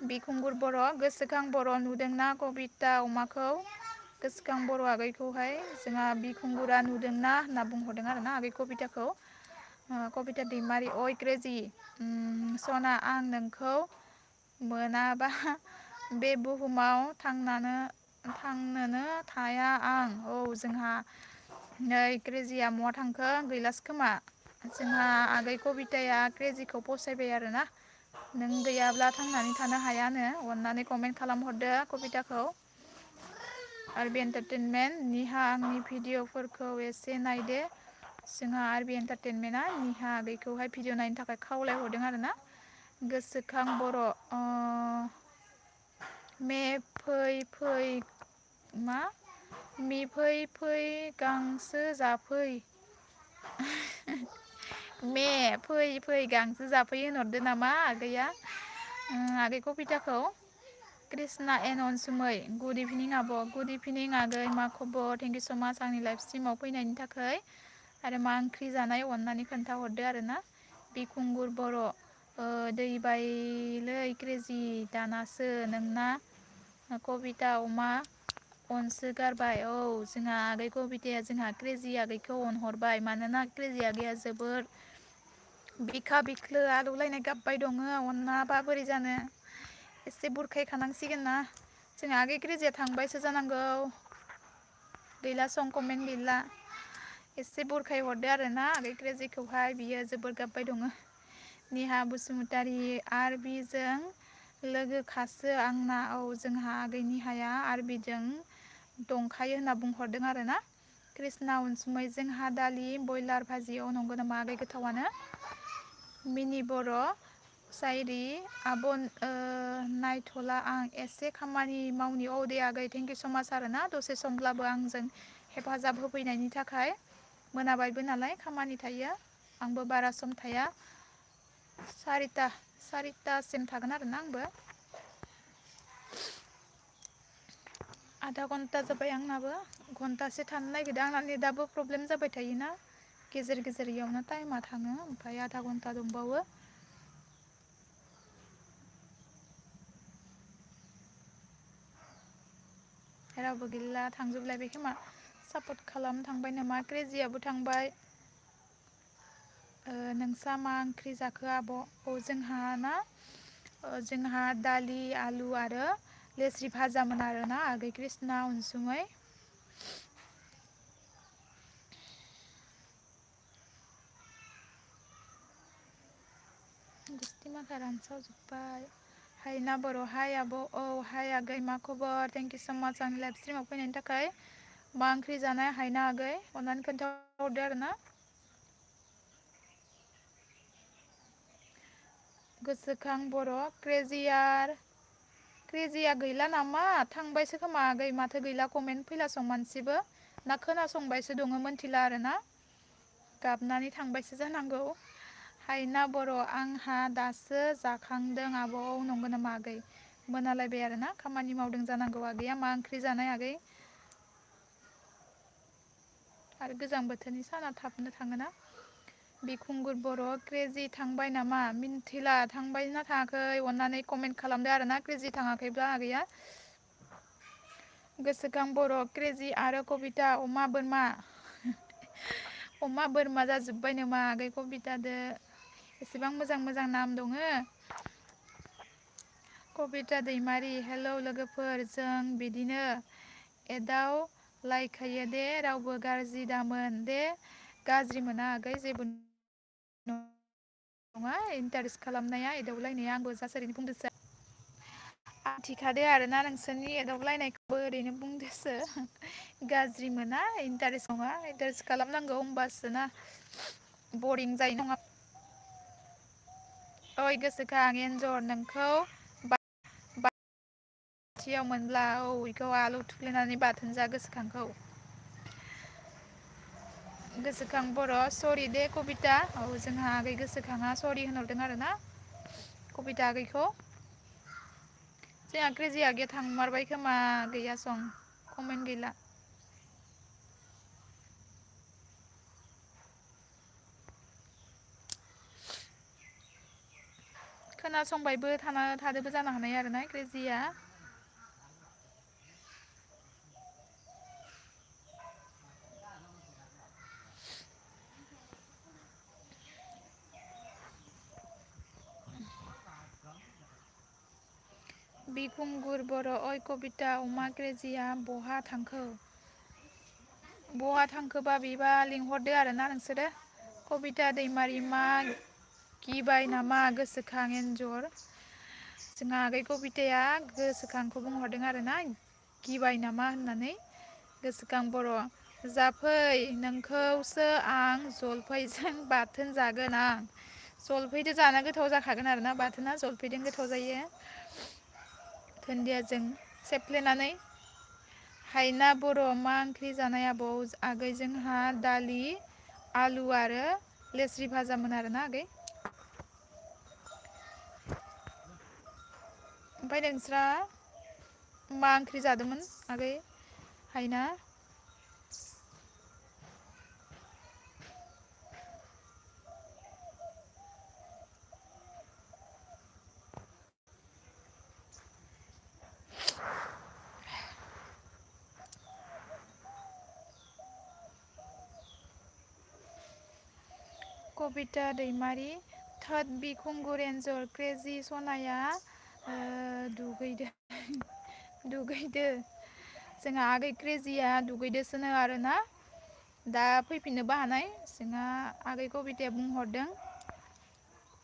बिखुंगुर बर' गोसोखां बर' नुदोंना कबिता अमाखौ गोसोखां बर' आगैखौहाय जोंहा बिखुंगुरा नुदोंना होनना बुंहरदों आरोना आगै कबिताखौ कबिता दैमारि अय क्रेजि सना आं नोंखौ मोनाबा बे बुहुमाव थांनोनो थाया आं औ जोंहा नै क्रेजिया महा थांखो गैलासो खोमा जोंहा आगै कबिताया क्रेजिखौ फसायबाय आरोना नों गैयाब्ला थांनानै थानो हायानो अननानै कमेन्ट खालामहरदो कबिताखौ आरबि एन्टारटेनमेन्ट निहा आंनि भिडिअफोरखौ एसे नायदे जोंहा आरबि एन्टारटेनमेन्टआ निहा आगैखौहाय भिडिअ नायनो थाखाय खावलायहरदों आरोना गोसोखां बर' मे फै फै गांसो जाफै मे फै गांसो जाफै होनहरदो नामा आगैया आगै कबिताखौ कृष्णा एन अनसुमै गुड इभिनिं आब' गुड इभिनिं आगै मा खबर थेंक इउ स' माच आंनि लाइफ स्ट्रिमाव फैनायनि थाखाय आरो मा ओंख्रि जानाय अननानै खोन्थाहरदो आरोना बिखुंगुर बर' दैबायलै क्रेजि दानासो नोंना कबिता अमा अनसो गारबाय औ जोंहा आगै कबिताया जोंहा क्रेजि आगैखौ अनहरबाय मानोना क्रेजि आगैया जोबोद बिखा बिख्लो आलौलायनाय गाबबाय दङ अनाबा बोरै जानो एसे बुरखायखानांसिगोन ना जोंहा आगै क्रेजिया थांबायसो जानांगौ गैला सं कमेन्ट गैला एसे बुरखाय हरदो आरोना आगै क्रेजिखौहाय बियो जोबोर गाबबाय दङ निहा बसुमतारी आरबिजों लोगोखासो आंना औ जोंहा आगै निहाया आरबिजों दंखायो होनना बुंहरदों आरोना कृष्णा अनसुमै जोंहा दालि बयलार भाजियाव नंगौ नामा आगै गोथावानो मिनि बर' सायरि आब' नायथ'ला आं एसे खामानि मावनि औ दे आगै थेंक इउ स' माच आरोना दसे समब्लाबो आंजों हेफाजाब होफैनायनि थाखाय मोनाबायबो नालाय खामानि थायो आंबो बारा सम थाया सारितासिम थागोन आरोना आंबो आधा घन्टा जाबाय आंनाबो घन्टासे थानो नागिरदों आंना नेटआबो प्रब्लेम जाबाय थायोना गेजेर गेजेर इयावनो टाइमा थाङो ओमफ्राय आधा घन्टा दंबावो रावबो गैला थांजोबलायबाय खोमा सापर्ट खालामनो थांबाय नामा क्रेजियाबो थांबाय नोंसा मा ओंख्रि जाखो आब' जोंहा दालि आलु आरो लेस्रि भाजामोन आरोना आगै कृष्णा अनसुमै। गुस्थि माखा रानसावजोब्बाय। हायना बर' हाय आब' औ हाय आगै मा खबर थेंक इउ स' माच आंनि लाइभ स्ट्रिमाव फैनायनि थाखाय। मा ओंख्रि जानाय हायना आगै अननानै खोन्थाहरदो आरो ना। गोसोखां बर' क्रेजिया गैला नामा थांबायसो खोमा आगै माथो गैला कमेन्ट फैलासं मानसिबो। ना खोनासंबायसो दङ मोनथिला आरोना गाबनानै थांबायसो जानांगौ। हायना बर' आंहा दासो जाखांदों आब' नंगौ नामा आगै। मोनालायबाय आरोना खामानि मावदों जानांगौ आगैया मा ओंख्रि जानाय आगै। आरो गोजां बोथोरनि साना थाबनो थाङोना। बिखुंगुर बर' क्रेजि थांबाय नामा मिन्थिला थांबायना थाङाखै अननानै कमेन्ट खालामदो आरोना क्रेजि थाङाखैब्ला आगैया। गोसोखां बर' क्रेजि आरो कबिता अमा बोरमा अमा बोरमा जाजोब्बाय नामा आगै कबिथादो एसेबां मोजां मोजां नाम दङो। कबिता दैमारि हेलौ लोगोफोर जों बिदिनो एदाव लायखायो दे रावबो गाज्रि दामोन दे। गाज्रि मोना आगै जेबो नङा इन्टारेस्ट खालामनाया एदावबलायनाया आंबो जास ओरैनो बुंदोंसो। आं थिखादो आरोना नोंसोरनि एदावबलायनायखौबो ओरैनो बुंदोसो। गाज्रि मोना इन्टारेस्ट नङा इन्टारेस्ट खालामनांगौ होमबासो ना। बरिं जायो नङा ओइ गोसोखां एन्जर नोंखौ खाथियाव मोनब्ला औ बेखौ आलु थुख्लेनानै बाथोन जा गोसोखांखौ। गोसोखां बर' सरि दे कबिता औ जोंहा आगै गोसोखाङा सरि होनहरदों आरो ना। कबिता आगैखौ। जोंहा क्रेजि आगैया थांमारबाय खोमा गैया सं कमेन्ट गैला। खोनासंबायबो थादोबो जानो हानाय आरोना क्रेजिया। बिखुंगुर बर' अय कबिता अमा क्रेजिया बहा थांखो। बहा थांखोबा बिबा लिंहरदो आरोना नोंसोरो। कबिता दैमारि मा गिबाय नामा गोसोखां एन्जर। जोंहा आगै कबिथाया गोसोखांखौ बुंहरदों आरोना गिबाय नामा होननानै। गोसोखां बर' जाफै नोंखौसो आं जलफैजों बाथोन जागोन आं। जलफैदो जानो गोथाव जाखागोन आरोना बाथोना जलफैदों गोथाव जायो। दुन्दियाजों सेफ्लेनानै। हायना बर' मा ओंख्रि जानाय आबौ आगै जोंहा दालि आलु आरो लेस्रि भाजामोन आरोना आगै। ओमफ्राय नोंस्रा मा ओंख्रि जादोंमोन आगै हायना। कबिता दैमारि थोद बिखुंगुर एन्जर क्रेजि सनाया दुगैदो जोंहा आगै क्रेजिया दुगैदोसोनो आरोना। दा फैफिननोबो हानाय जोंहा आगै कबिथाया बुंहरदों।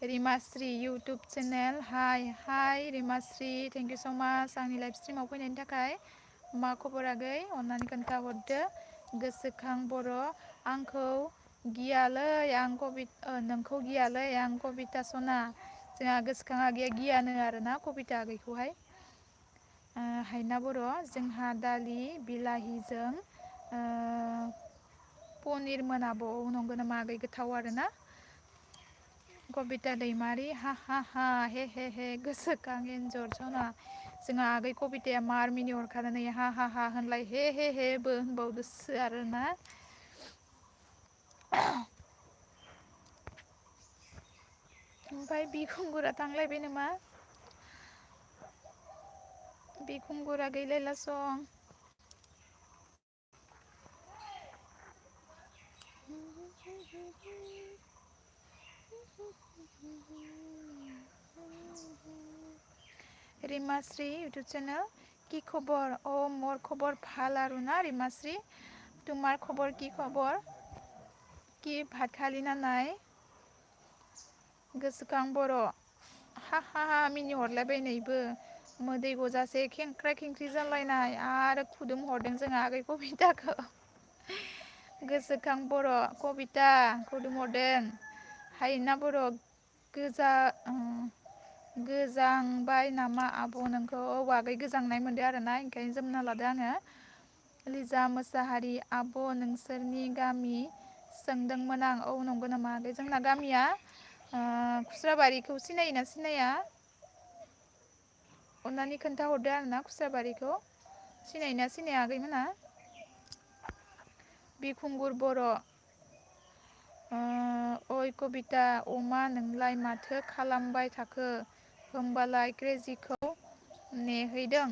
रिमास्रि इउटुब चेनेल हाय रिमास्रि थेंक इउ स' माच आंनि लाइभ स्ट्रिमाव फैनायनि थाखाय। मा खबर आगै अननानै खोन्थाहरदो। गोसोखां बर' आंखौ गियालै आं नोंखौ गियालै आं कबिथा सना। जोंहा गोसोखां आगैया गियानो आरोना कबिथा आगैखौहाय। हायना बर' जोंहा दालि बिलाहिजों पनिर मोनाब' नंगौ नामा आगै गोथाव आरोना। कबिता दैमारि हा हे हे गोसोखां एन्जर सना। जोंहा आगै कबिथाया मार मिनि हरखादों हा होनलाय हेबो होनबावदोसो आरोना। ओमफ्राय बिखुंगुरा थांलायबाय नामा। बिखुंगुरा गैलायला सं। রিমাশ্রী ইউটিউব চ্যানেল কি খবর ও মোর খবর ভাল আৰু না রিমাশ্রী তোমার খবর কি খবর কি ভাত খালি ना নাই गोसोखां बर' हा हा हा मिनिहरलायबायनायबो मोदै गजासे खेंख्रा खेंख्रि जालायनाय आरो खुदुम हरदों जोंहा आगै कबिताखौ गोसोखां बर' कबिता खुदुम हरदों हायना बर' गोजा गोजांबाय नामा आब' नोंखौ आगै गोजांनाय मोनदों आरोना ओंखायनो जोमना लादों आङो लिजा मोसाहारि आब' नोंसोरनि गामि सोंदोंमोन आं औ नंगौ नामा आगै जोंना गामिया खुस्राबारिखौ सिनायोना सिनाया अन्नानै खोन्थाहरदो आरोना खुस्राबारिखौ सिनायोना सिनाया आगैमोना बिखुंगुर बर' ओइ कबिता अमा नोंलाय माथो खालामबाय थाखो होमबालाय क्रेजिखौ नेहैदों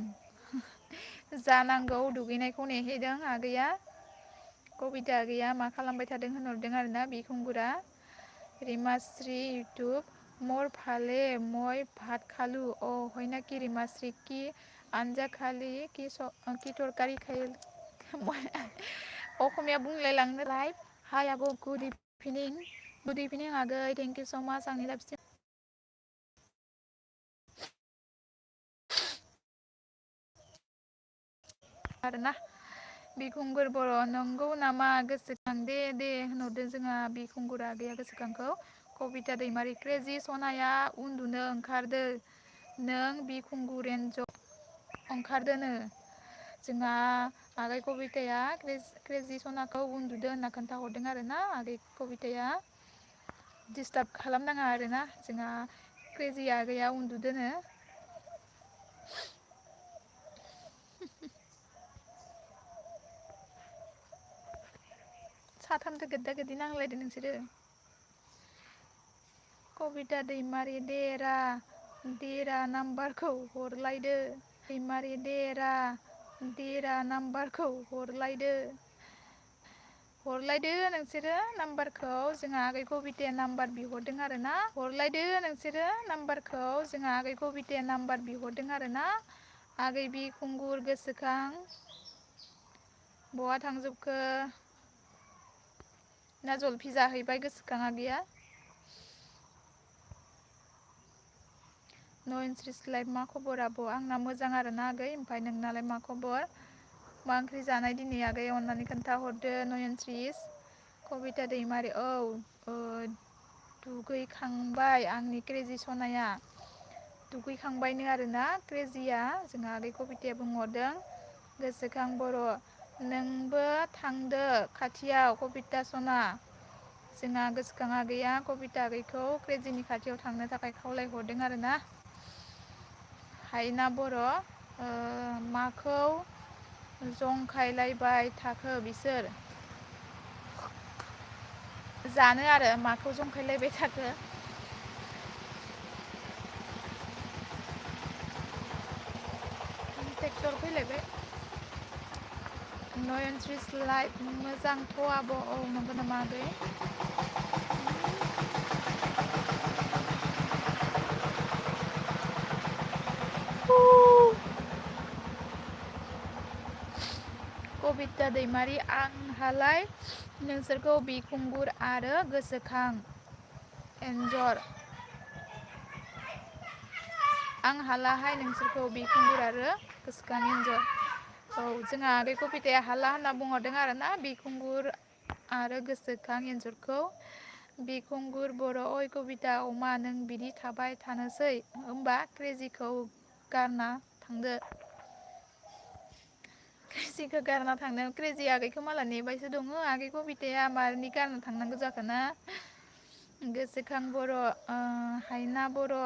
जानांगौ दुगैनायखौ नेहैदों आगैया कबिता आगैया मा खालामबाय थादों होनहरदों आरोना बिखुंगुरा রিমাশ্রী ইউটিউব মোর ভালে মই ভাত খালো ও হয় নাকি রিমাশ্রী কি আঞ্জা খালি কি তরকারি খাই অসমীয়া बुंलायलांनोलाय हाय आब' गुड इभिनिं आगै थेंक इउ स' माच आंनि लाइफसिम आरोना बिखुंगुर बर' नंगौ नामा गोसोखां दे होनहरदों जोंहा बिखुंगुर आगैया गोसोखांखौ कबिता दैमारि क्रेजि सनाया उन्दुनो ओंखारदो नों बिखुंगुर एन्जर ओंखारदोनो जोंहा आगै कबिताया क्रेजि सनाखौ उन्दुदो होनना खोन्थाहरदों आरोना आगै कबिताया डिस्टार्ब खालामनाङा आरोना जोंहा क्रेजि आगैया उन्दुदोनो साथामजों गोद्दा गोद्दि नांलायदो नोंसोरो कबिता दैमारि देरा नाम्बारखौ हरलायदो देरा नाम्बारखौ हरलायदो नोंसोरो नाम्बारखौ जोंहा आगै कबिताया नाम्बार बिहरदों आरोना हरलायदो नोंसोरो नाम्बारखौ जोंहा आगै कबिताया नाम्बार बिहरदों आरोना आगै बिखुंगुर गोसोखां बहा थांजोबखो ना जलफि जाहैबाय गोसोखां आगैया नयनस्रिस लाइफ मा खबर आब' आंना मोजां आरोना आगै ओमफ्राय नोंनालाय मा खबर मा ओंख्रि जानाय दिनै आगै अननानै खोन्थाहरदो नयनस्रिस कबिता दैमारि औ दुगैखांबाय आंनि क्रेजि सनाया दुगैखांबायनो आरोना क्रेजिया जोंहा आगै कबिताया बुंहरदों गोसोखां बर' नोंबो थांदो खाथियाव कबिता सना जोंहा गोसोखां आगैया कबिता आगैखौ क्रेजिनि खाथियाव थांनो थाखाय खावलायहरदों आरोना हायना बर' माखौ जंखायलायबाय थाखो बिसोर जानो आरो माखौ जंखायलायबाय थाखो ट्रेक्टर फैलायबाय नयनस्रिस लाइफ मोजांथ' आब' औ नंगौ नामा आगै कबिता दैमारि आंहालाय नोंसोरखौ बिखुंगुर आरो गोसोखां एन्जर आं हालाहाय नोंसोरखौ बिखुंगुर आरो गोसोखां एन्जर औ जोंहा आगै कबिताया हाला होनना बुंहरदों आरोना बिखुंगुर आरो गोसोखां एन्जरखौ बिखुंगुर बर' ओइ कबिता अमा नों बिदि थाबाय थानोसै होमबा क्रेजिखौ गारना थांदो क्रेजिखौ गारना थांनो क्रेजि आगैखौ माला नेबायसो दङ आगै कबिताया मानि गारना थांनांगौ जाखोना गोसोखां बर' हायना बर'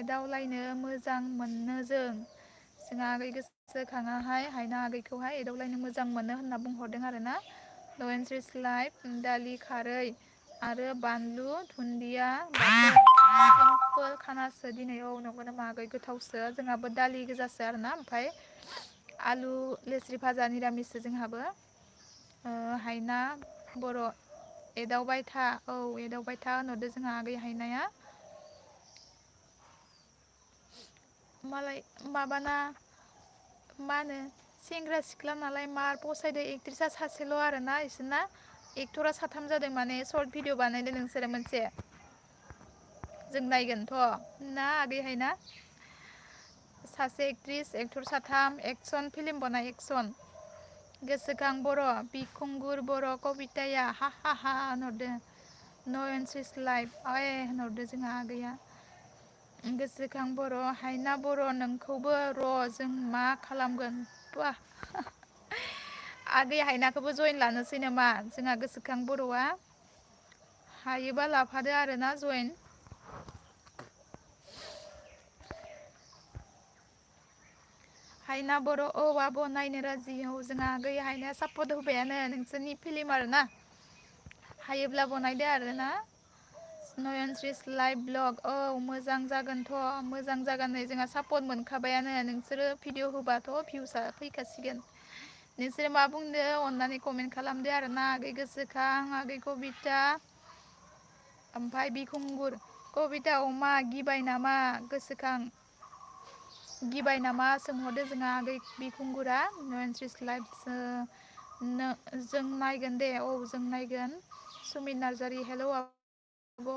एदावलायनो मोजां मोनो जोंहा आगै गोसोखाङाहाय हायना आगैखौहाय एदावलायनो मोजां मोनो होनना बुंहरदों आरोना नयनस्रिस लाइफ दालि खारै आरो बानलु दुन्दिया सिमपोल खानासो दिनै औ नंगौ नामा आगै गोथावसो जोंहाबो दालि गोजासो आरोना ओमफ्राय आलु लेस्रि भाजा निरामिससो जोंहाबो हायना बर' एदावबाय था होनहरदो जोंहा आगै हायनाया मालाय माबाना मा होनो सेंग्रा सिख्ला नालाय मार फसायदो एक्ट्रिसा सासेल' आरोना इसोरना एक्टरा साथाम जादों माने सर्ट भिडिअ बानायदों नोंसोरो मोनसे जों नायगोनथ' ना आगैहाय ना सासे एक्ट्रिस एक्टर साथाम एक्सन फिल्म बनाय एक्सन गोसोखां बर' बिखुंगुर बर' कबिताया हा हा हा होनहरदों नयनस्रिस लाइफ ओइ होनहरदो जोंहा आगैया गोसोखां बर' हायना बर' नोंखौबो र' जों मा खालामगोन बा आगै हायनाखौबो जइेन लानोसै नामा जोंहा गोसोखां बर'आ हायोबा लाफादो आरोना जइेन हायना बर' औ आब' नायनो राजि औ जोंहा आगै हायनाया सापर्ट होबायानो नोंसोरनि फिलिम आरोना हायोब्ला बनायदो आरोना नयनस्रिस लाइभ ब्लग औ मोजां जागोनथ' मोजां जागोन नै जोंहा सापर्ट मोनखाबायानो नोंसोरो भिडिअ होबाथ' भिउसआ फैखासिगोन नोंसोरो मा बुंदो अननानै कमेन्ट खालामदो आरोना आगै गोसोखां आगै कबिता ओमफाय बिखुंगुर कबिता अमा गिबाय नामा गोसोखां गिबाय नामा सोंहरदो जोंहा आगै बिखुंगुरा नयनस्रिस लाइफसो जों नायगोन दे औ जों नायगोन सुमित नार्जारि हेलौ आब'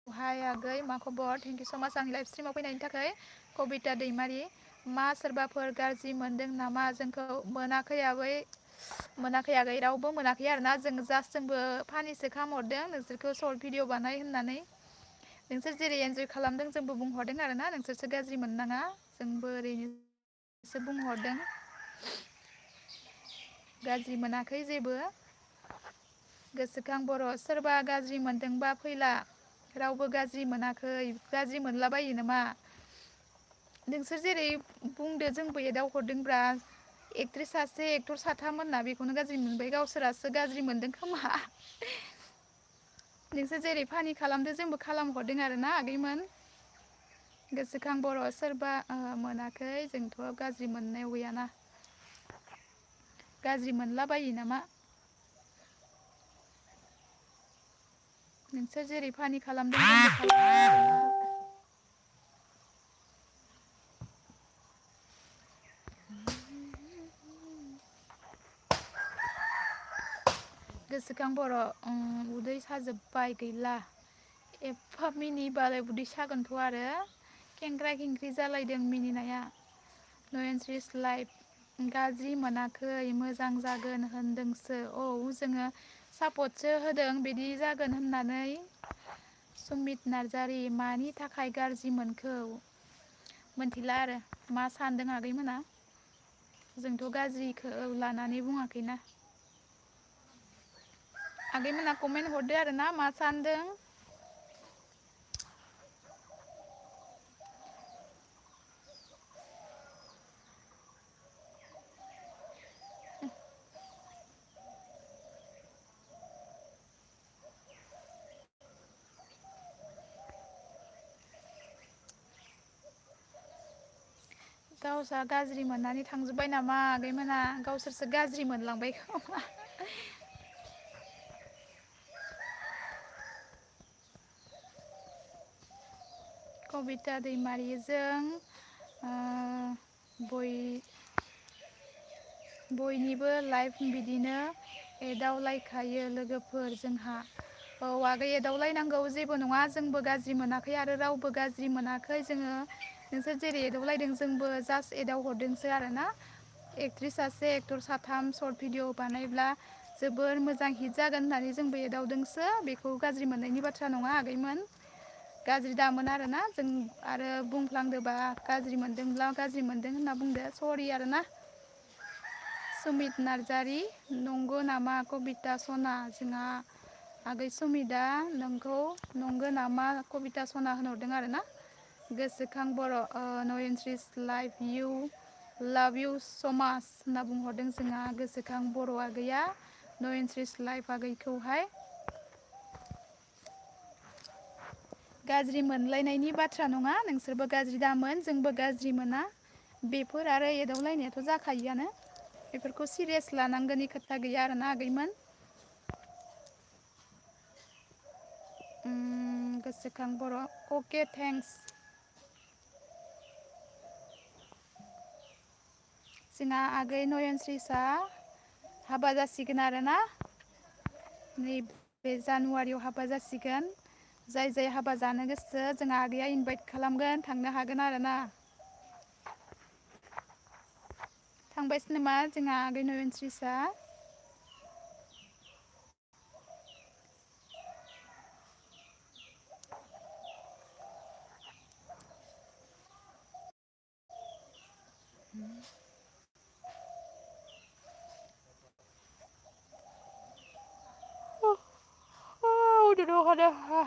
हाय आगै मा खबर थेंकिउ स' माच आंनि लाइफ स्ट्रिमाव फैनायनि थाखाय कबिता दैमारि मा सोरबाफोर गाज्रि मोनदों नामा जोंखौ मोनाखै आबै मोनाखै आगै रावबो मोनाखै आरोना जों जास्ट जोंबो फानिसो खामहरदों नोंसोरखौ सर्ट भिडिअ बानाय होननानै नोंसोर जेरै इन्जय खालामदों जोंबो बुंहरदों आरोना नोंसोरसो गाज्रि मोननाङा जोंबो ओरैनोसो बुंहरदों गाज्रि मोनाखै जेबो गोसोखां बर' सोरबा गाज्रि मोनदोंबा फैला रावबो गाज्रि मोनाखै गाज्रि मोनलाबायो नामा नोंसोर जेरै बुंदो जोंबो एदाव हरदोंब्रा एक्ट्रिस सासे एक्टर साथाम होनना बेखौनो गाज्रि मोनबाय गावसोरासो गाज्रि मोनदों खोमा नोंसोर जेरै फानि खालामदो जोंबो खालामहरदों आरोना आगैमोन गोसोखां बर' सोरबा मोनाखै जोंथ' गाज्रि मोननायाव गैयाना गाज्रि मोनलाबायो नामा नोंसोर जेरै फानि खालामदों जोंबो खालामहरदों गोसोखां बर' उदै साजोब्बाय गैला एफा मिनिबालाय उदै सागोनथ' आरो खेंख्रा खेंख्रि जालायदों मिनिनाया नयनस्रिस लाइफ गाज्रि मोनाखै मोजां जागोन होनदोंसो औ जोङो सापर्टसो होदों बिदि जागोन होननानै सुमित नार्जारि मानि थाखाय गाज्रि मोनखो मोनथिला आरो मा सानदों आगैमोना जोंथ' गाज्रिखौ लानानै बुङाखैना आगैमोना कमेन्ट हरदो आरो ना मा सानदों गावसा गाज्रि मोननानै थांजोब्बाय नामा आगैमोना गावसोरसो गाज्रि मोनलांबाय खोमा कबिता दैमारिजों बयनिबो लाइफ बिदिनो एदावलायखायो लोगोफोर जोंहा औ आगै एदावलायनांगौ जेबो नङा जोंबो गाज्रि मोनाखै आरो रावबो गाज्रि मोनाखै जोङो नोंसोर जेरै एदावलायदों जोंबो जास्ट एदावहरदोंसो आरोना एक्ट्रिस सासे एक्टर साथाम सर्ट भिडिअ बानायब्ला जोबोर मोजां हिट जागोन होननानै जोंबो एदावदोंसो बेखौ गाज्रि मोननायनि बाथ्रा नङा आगैमोन गाज्रि दामोन आरोना जों आरो बुंफ्लांदोंबा गाज्रि मोनदोंब्ला गाज्रि मोनदों होनना बुंदो सरि आरोना सुमित नार्जारि नंगौ नामा कबिता सना जोंहा आगै सुमितआ नोंखौ नंगौ नामा कबिता सना होनहरदों आरो ना गोसोखां बर' नयनस्रिस लाइफ इउ लाभ इउ समाज होनना बुंहरदों जोंहा गोसोखां बर' आगैया नयनस्रिस लाइफ आगैखौहाय गाज्रि मोनलायनायनि बाथ्रा नङा नोंसोरबो गाज्रि दामोन जोंबो गाज्रि मोना बेफोर आरो एदावलायनायाथ' जाखायोआनो बेफोरखौ सिरियास लानांगौनि खोथा गैया आरोना आगैमोन गोसोखां बर' अके थेंक्स जोंहा आगै नयनस्रिसा हाबा जासिगोन आरोना नैबे जानुवारियाव हाबा जासिगोन जाय जाय हाबा जानो गोसो जोंहा आगैया इनभाइट खालामगोन थांनो हागोन आरोना थांबायसो नामा जोंहा आगै नयनस्रिसा उन्दुनो ओंखारदों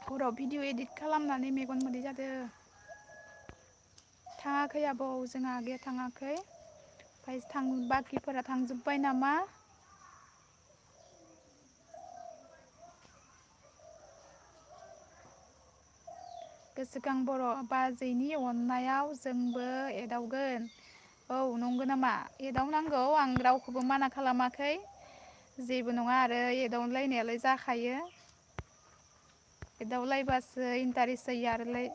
हराव भिडिअ एडिट खालामनानै मेगन मोदै जादों थाङाखै आबौ जोंहा आगैया थाङाखै ओमफ्राय बाखिफोरा थांजोब्बाय नामा गोसोखां बर' बाजैनि अननायाव जोंबो एदावगोन औ नंगौ नामा एदावनांगौ आं रावखौबो माना खालामाखै जेबो नङा आरो एदावलायनायालाय जाखायो एदावलायबासो इन्टारेस्ट जायो आरोलाय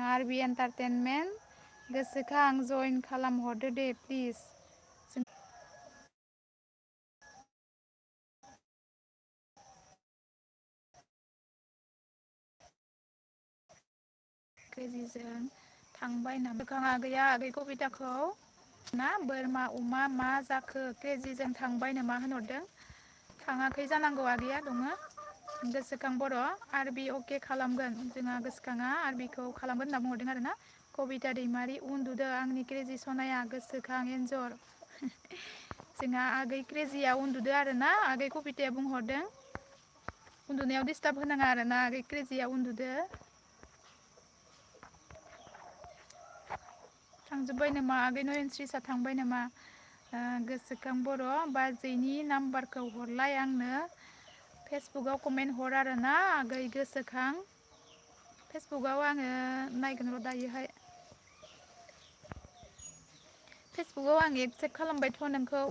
आर बि एन्टारटेनमेन्ट गोसोखां जइन खालामहरदो दे प्लिज क्रेजिजों थांबाय नामा गोसोखां आगैया आगै कबिताखौ ना बोरमा अमा मा जाखो क्रेजिजों थांबाय नामा होनहरदों थाङाखै जानांगौ आगैया दङ गोसोखां बर' आरबि अके खालामगोन जोंहा गोसोखाङा आरबिखौ खालामगोन होनना बुंहरदों आरोना कबिता दैमारि उन्दुदो आंनि क्रेजि सनाया गोसोखां एन्जर जोंहा आगै क्रेजिया उन्दुदो आरोना आगै कबिताया बुंहरदों उन्दुनायाव डिस्टार्ब होनाङा आरोना आगै क्रेजिया उन्दुदो थांजोब्बाय नामा आगै नयनस्रिसा थांबाय नामा गोसोखां बर' बाजैनि नाम्बारखौ हरलाय आंनो फेसबुकाव कमेन्ट हर आरोना आगै गोसोखां फेसबुकाव आङो नायगोन र' दायोहाय फेसबुकाव आं एक्सेप्ट खालामबायथ' नोंखौ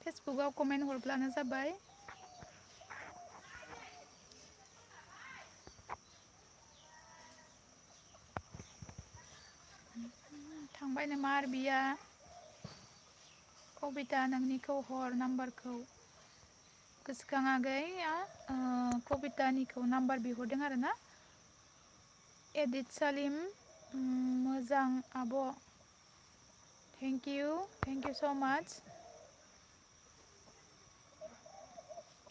फेसबुकाव कमेन्ट हरब्लानो जाबाय थांबाय नामा आरबिया कबिता नोंनिखौ हर नाम्बारखौ गोसोखां आगैया कबितानिखौ नाम्बार बिहरदों आरोना एडिट सालिम मोजां आब' थेंक इउ स' माच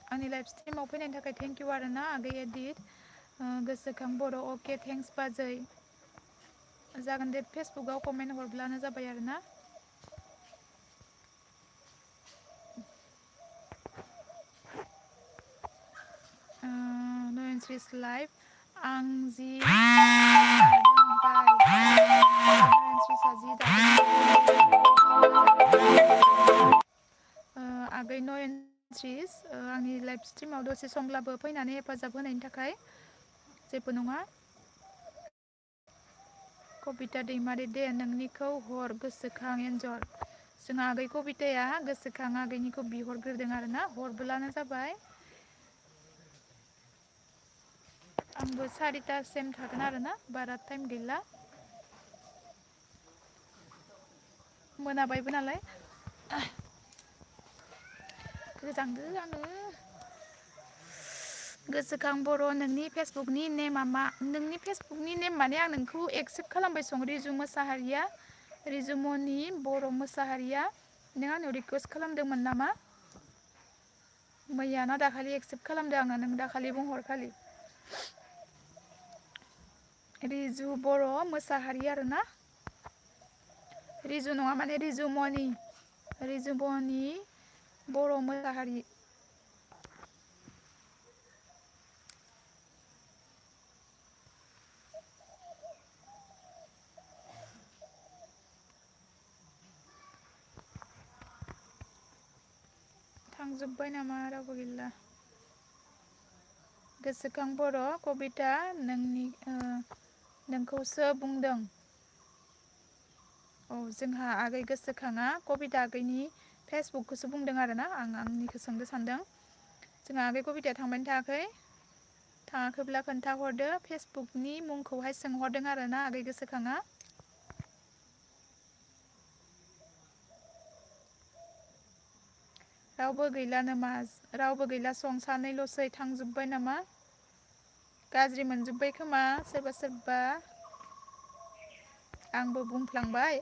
आंनि लाइफ स्ट्रिमाव फैनायनि थाखाय थेंक इउ आरोना आगै एडिट गोसोखां बर' अके थेंक्स बाजै जागोन दे फेसबुकाव कमेन्ट हरब्लानो जाबाय आरोना नयनस्रिस लाइफ आं जि आगै नयनस्रिस आंनि लाइफ स्ट्रिमाव दसे समब्लाबो फैनानै हेफाजाब होनायनि थाखाय जेबो नङा कबिता दैमारि दे नोंनिखौ हर गोसोखां एन्जर जोंहा आगै कबिताया गोसोखां आगैनिखौ बिहरग्रोदों आरोना हरब्लानो जाबाय आंबो सारितासिम थागोन आरोना बारा टाइम गैला मोनाबायबो नालाय गोजांदो आङो गोसोखां बर' नोंनि फेसबुकनि नेमा मा नोंनि फेसबुकनि नेम माने आं नोंखौ एक्सेप्ट खालामबाय सं रिजु मोसाहारिया रिजुमनि बर' मोसाहारिया नों आंनियाव रिकुवेस्ट खालामदोंमोन नामा मैया ना दाखालि एक्सेप्ट खालामदों आङो नों दाखालि बुंहरखालि रिजु बर' मोसाहारि आरोना रिजु नङा माने रिजुमनि बर' मोसाहारि थांजोब्बाय नामा रावबो गैला गोसोखां बर' कबिता नोंखौसो बुंदों औ जोंहा आगै गोसोखाङा कबिता आगैनि फेसबुकखौसो बुंदों आरोना आं आंनिखौ सोंदो सानदों जोंहा आगै कबिताया थांबायना थाङाखै थाङाखैब्ला खोन्थाहरदो फेसबुकनि मुंखौहाय सोंहरदों आरो ना आगै गोसोखाङा। रावबो गैला नामा रावबो गैला सं सानैल'सै थांजोब्बाय नामा गाज्रि मोनजोब्बाय खोमा सोरबा सोरबा आंबो बुंफ्लांबाय।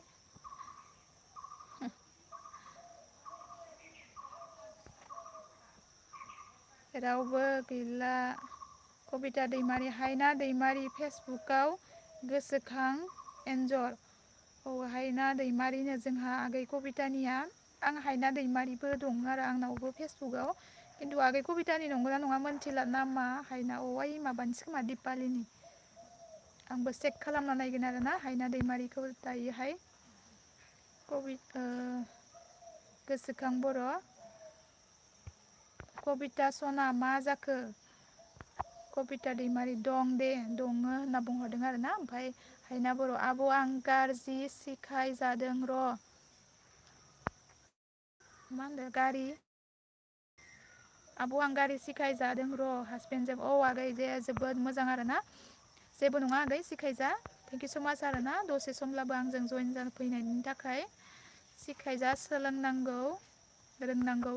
रावबो गैला कबिता दैमारि हायना दैमारि फेसबुकाव गोसोखां एन्जर औ हायना दैमारिनो जोंहा आगै कबितानिया आं हायना दैमारिबो दं आरो आंनावबो फेसबुकाव खिन्थु आगै कबितानि नंगौना नङा मोनथिला नामा हायना औ माबानिसो खोमा दिपालिनि आंबो चेक खालामना नायगोन आरो ना हायना दैमारिखौ दायोहाय गोसोखां बर' कबिता सना मा जाखो कबिता दैमारि दं दे दङो होनना बुंहरदों आरो ना ओमफ्राय हायना बर' आब' आं गाज्रि सिखाय जादों र' मा होनदों गारि आब' आं गारि सिखायजादों र' हासबेन्डजों औ आगै दे जोबोद मोजां आरो ना जेबो नङा आगै सिखायजा थेंकिउ स' माच आरो ना दसे समब्लाबो आंजों जइन जाफैनायनि थाखाय सिखायजा सोलोंनांगौ रोंनांगौ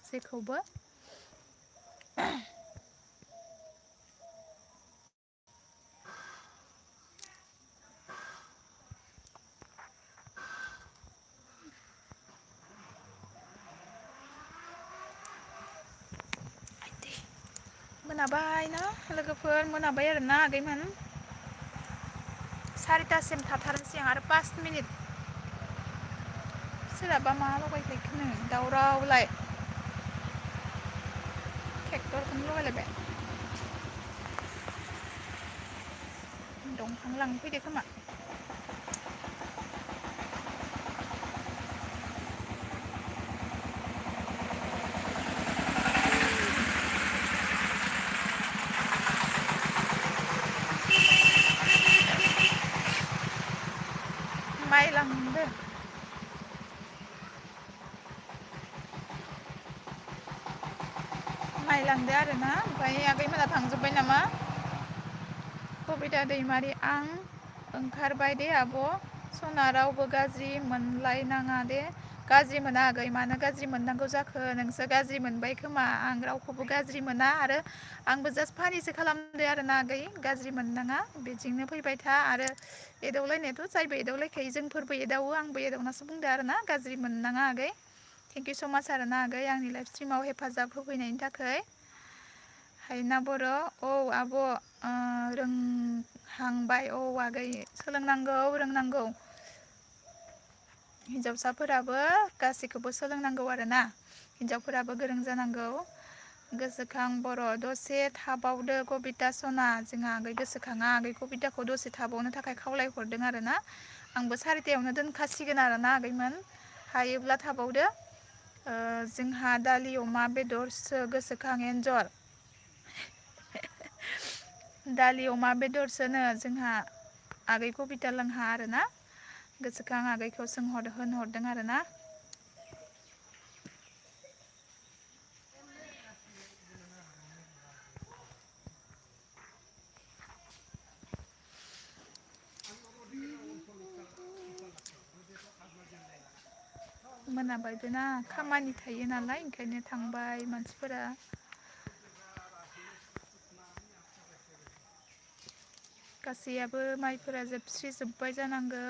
जेखौबो मोनाबाय ना लोगोफोर मोनाबाय आरोना आगैमोन सारिथासिम थाथारनोसै आं आरो 5 मिनिट सोरहाबा मा लगायलायखोनो दावरावलाय ट्रेक्टरखौनो लगायलायबाय दंफां लांनो फैदो खोमा माइ लांदो माइ लांदो आरोना ओमफ्राय आगैमोना थांजोब्बाय नामा कबिता दैमारि आं ओंखारबाय दे आब' सना रावबो गाज्रि मोनलायनाङा दे गाज्रि मोना आगै मानो गाज्रि मोननांगौ जाखो नोंसो गाज्रि मोनबाय खोमा आं रावखौबो गाज्रि मोना आरो आंबो जास्ट फानिसो खालामदो आरो ना आगै गाज्रि मोननाङा बिदिनो फैबाय था आरो एदावलायनायाथ' जायबो एदावलायखायो जोंफोरबो एदावो आंबो एदावनासो बुंदो आरो ना गाज्रि मोननाङा आगै थेंकिउ स' माच आरो ना आगै आंनि लाइफ स्ट्रिमाव हेफाजाब होफैनायनि थाखाय हायना बर' औ आब' रोंहांबाय औ आगै सोलोंनांगौ रोंनांगौ हिन्जावसाफोराबो गासैखौबो सोलोंनांगौ आरोना हिन्जावफोराबो गोरों जानांगौ गोसोखां बर' दसे थाबावदो कबिता सना जोंहा आगै गोसोखाङा आगै कबिताखौ दसे थाबावनो थाखाय खावलायहरदों आरो ना आंबो सारिथायावनो दोनखासिगोन आरोना आगैमोन हायोब्ला थाबावदो जोंहा दालि अमा बेदरसो गोसोखां एन्जर दालि अमा बेदरसोनो जोंहा आगै कबिता लोंहा आरोना गोसोखां आगैखौ होनहरदों आरो ना मोनाबायबो ना खामानि थायो नालाय ओंखायनो थांबाय मानसिफोरा गासैयाबो माइफोरा जोबस्रिजोब्बाय जानांगौ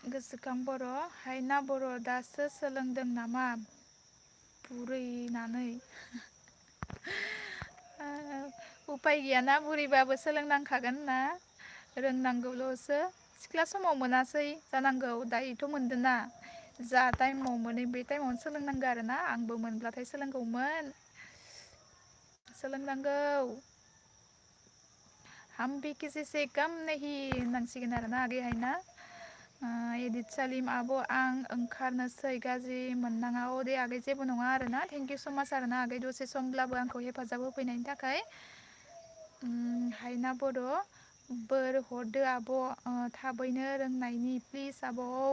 गोसोखां बर' हायना बर' दासो सोलोंदों नामा बुरैनानै उफाय गैयाना बुरैबाबो सोलोंनांखागोन ना रोंनांगौल'सो सिख्ला समाव मोनासै जानांगौ दायोथ' मोनदों ना जा टाइमाव मोनो बे टाइमावनो सोलोंनांगौ आरोना आंबो मोनब्लाथाय सोलोंगौमोन सोलोंनांगौ हम भी किसी से कम नहीं होननांसिगोन आरोना आगै हायना एदिट सालिम आब' आं ओंखारनोसै गाज्रि मोननाङा औ दे आगै जेबो नङा आरोना थेंकिउ स' माच आरोना आगै दसे समब्लाबो आंखौ हेफाजाब होफैनायनि थाखाय हायना बर' बोर हरदो आब' थाबैनो रोंनायनि प्लिज आब' औ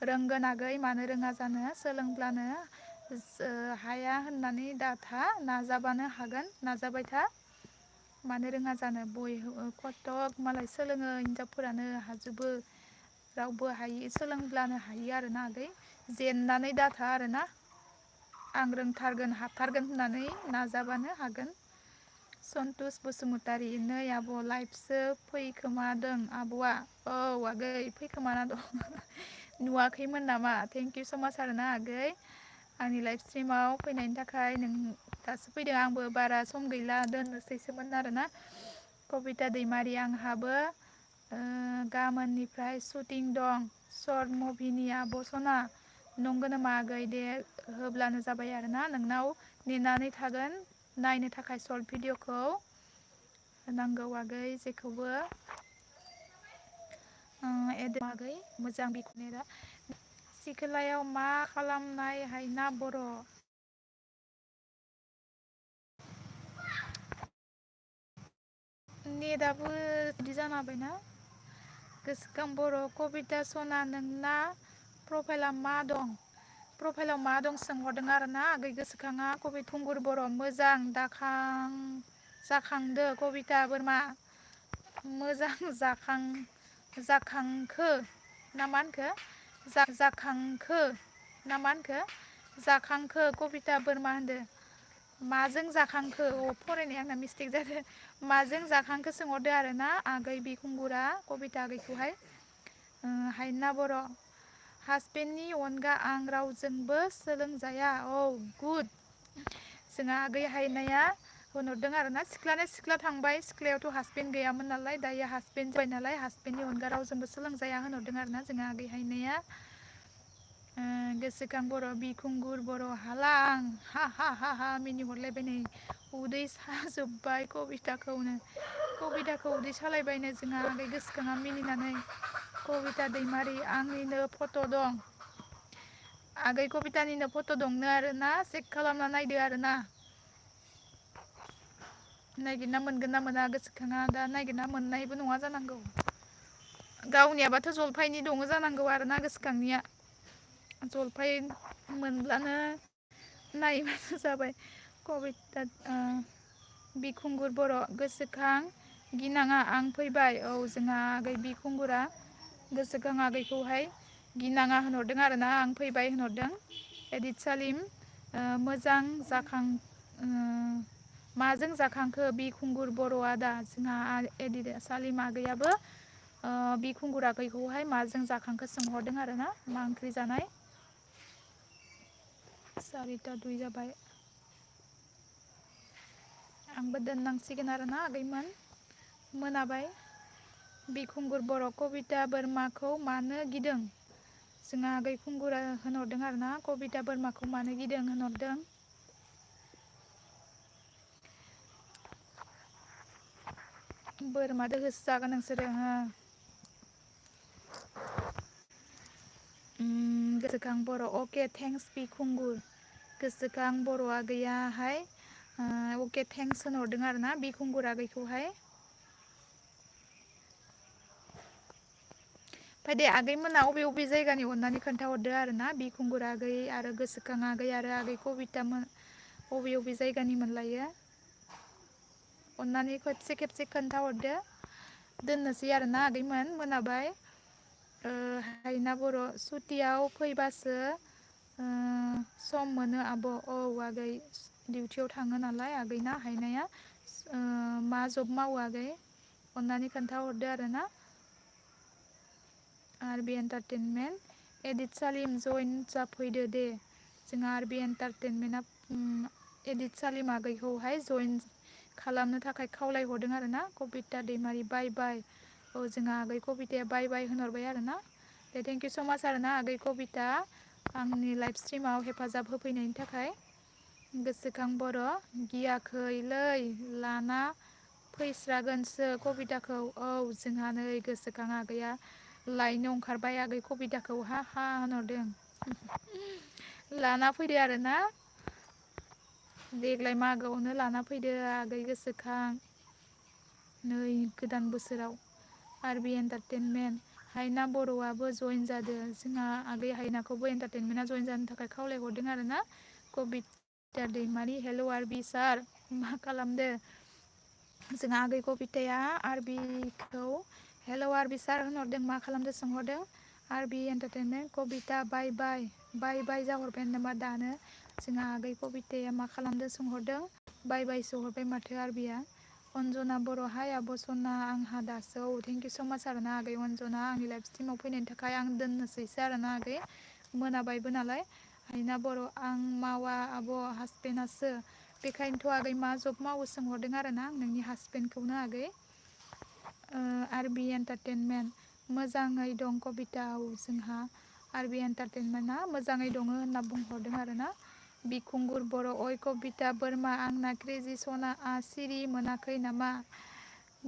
रोंगोन आगै मानो रोङा जानो सोलोंब्लानो हाया होननानै दाथा नाजाबानो हागोन नाजाबाय था मानो रोङा जानो खथक मालाय सोलोङो हिनजावफोरानो हाजोबो रावबो हायि सोलोंब्लानो हायो आरोना आगै जेननानै दाथा आरोना आं रोंथारगोन हाथारगोन होननानै नाजाबानो हागोन सन्तुस बसुमतारी नै आब' लाइभसो फैखोमादों आब'आ औ आगै फैखोमाना दं नुवाखैमोन नामा थेंक इउ स माच आरोना आगै आंनि लाइभ स्ट्रिमाव फैनायनि थाखाय नों दासो फैदों आंबो बारा सम गैला दोननोसैसोमोन आरोना कबिता दैमारि आंहाबो गाबोननिफ्राय शुटिं दं सर्ट मुभिनि आब' सना नंगौ नामा आगै दे होब्लानो जाबाय आरोना नोंनाव नेनानै थागोन नायनो थाखाय सर्ट भिडिअखौ होनांगौ आगै जेखौबो आगै मोजां बिखुनजोआ सिखोलायाव मा खालामनाय हायना बर' नेटआबो बिदि जाना होबायना गोसोखां बर' कबिता सना नोंना प्रफाइला मा दं प्रफाइलाव मा दं सोंहरदों आरोना आगै गोसोखाङा कबि खुंगुर बर' मोजां जाखांदो कबिता बोरमा मोजां जाखांखो ना मा होनखो जाखांखो ना मा होनखो जाखांखो कबिता बोरमा होनदो माजों जाखांखो फरायनाया आंना मिस्टेक जादों माजों जाखांखो सोंहरदो आरोना आगै बिखुंगुरा कबिता आगैखौहाय हायना बर' हासबेन्डनि अनगा आं रावजोंबो सोलोंजाया औ गुड जोंहा आगै हायनाया होनहरदों आरोना सिख्लानो सिख्ला थांबाय सिख्लायावथ' हासबेन्ड गैयामोन नालाय दायो हासबेन्ड जाबाय नालाय हासबेन्डनि अनगा रावजोंबो सोलोंजाया होनहरदों आरोना जोंहा आगै हायनाया गोसोखां बर' बिखुंगुर बर' हाला आं हा हा हा हा मिनिहरलायबाय नै उदै साजोब्बाय कबिताखौ उदै सालायबायनो जोंहा आगै गोसोखाङा मिनिनानै कबिता दैमारि आंनिनो फट' दं आगै कबितानिनो फट' दंनो आरोना चेक खालामना नायदो आरोना नायगिरना मोनगोन ना मोना गोसोखाङा दा नायगिरना मोननायबो नङा जानांगौ गावनियाबाथ' जलफायनि दङ जानांगौ आरोना गोसोखांनिया जलफाय मोनब्लानो नायबानो जाबाय कबिता बिखुंगुर बर' गोसोखां गिनाङा आं फैबाय औ जोंहा आगै बिखुंगुरा गोसोखां आगैखौहाय गिनाङा होनहरदों आरोना आं फैबाय होनहरदों एडिट सालिम मोजां जाखां माजों जाखांखो बिखुंगुर बर'आ दा जोंहा एडिट सालिम आगैयाबो बिखुंगुर आगैखौहाय माजों जाखांखो सोंहरदों आरोना मा ओंख्रि जानाय 4:02 जाबाय आंबो दोननांसिगोन आरोना आगैमोन मोनाबाय बिखुंगुर बर' कबिता बोरमाखौ मानो गिदों जोंहा आगै खुंगुरा होनहरदों आरोना कबिता बोरमाखौ मानो गिदों होनहरदों बोरमा दोहोसो जागोन नोंसोरो गोसोखां बर' अके थेंक्स बिखुंगुर गोसोखां बर' आगैयाहाय अके थेंक्स होनहरदों आरोना बिखुंगुर आगैखौहाय ओमफ्राय दे आगैमोना अबे बबे जायगानि अननानै खोन्थाहरदो आरोना बिखुंगुर आगै आरो गोसोखां आगै आरो आगै कबितामोन बबे बबे जायगानि मोनलायो अननानै खेबसे खेबसे खोन्थाहरदो दोननोसै आरोना आगैमोन मोनाबाय हायना बर' सुटियाव फैबासो सम मोनो आब' औ आगै डिउटियाव थाङो नालाय आगैना हायनाया मा जब मावो आगै अननानै खोन्थाहरदो आरोना आरबि एन्टारटेनमेन्ट एडिट सालिम जइन जाफैदो दे जोंहा आरबि एन्टारटेनमेन्टआ एडिट सालिम आगैखौहाय जइन खालामनो थाखाय खावलायहरदों आरोना कबिता दैमारि बाय बाय औ जोंहा आगै कबिताया बाय बाय होनहरबाय आरोना दे थेंक इउ स माच आरोना आगै कबिता आंनि लाइभ स्ट्रिमाव हेफाजाब होफैनायनि थाखाय गोसोखां बर' गियाखैलै लाना फैस्रागोनसो कबिताखौ औ जोंहा नै गोसोखां आगैया लायनो ओंखारबाय आगै कबिताखौ हा हा होनहरदों लाना फैदो आरोना देग्लाय मागोआवनो लाना फैदो आगै गोसोखां नै गोदान बोसोराव आरबि एन्टारटेनमेन्ट हायना बर'आबो जयेन जादों जोंहा आगै हायनाखौबो एन्टारटेनमेन्टआ जयेन जानो थाखाय खावलायहरदों आरो ना कबिता दैमारि हेल' आरबि सार मा खालामदो जोंहा आगै कबिताया आरबिखौ हेल' आरबि सार होनहरदों मा खालामदो सोंहरदों आरबि एन्टारटेनमेन्ट कबिता बाय बाय बाय बाय जाहरबाय नामा दानो जोंहा आगै कबिताया मा खालामदो सोंहरदों बाय बाय सोहरबाय माथो आरबिया अन्जना बर' हाय आब' सना आंहा दासो थेंक इउ स' माच आरोना आगै अन्जना आंनि लाइफ स्ट्रिमाव फैनायनि थाखाय आं दोननोसैसो आरोना आगै मोनाबायबो नालाय हायना बर' आं मावा आब' हासबेन्डआसो बेखायनोथ' आगै मा जब मावो सोंहरदों आरोना आं नोंनि हासबेन्डखौनो आगै आरबि एन्टारटेनमेन्ट मोजाङै दं कबिताव जोंहा आरबि एन्टारटेनमेन्टआ मोजाङै दङ होनना बुंहरदों आरोना बिखुंगुर बर' अय कबिता बोरमा आंना क्रेजि सनाआ सिरि मोनाखै नामा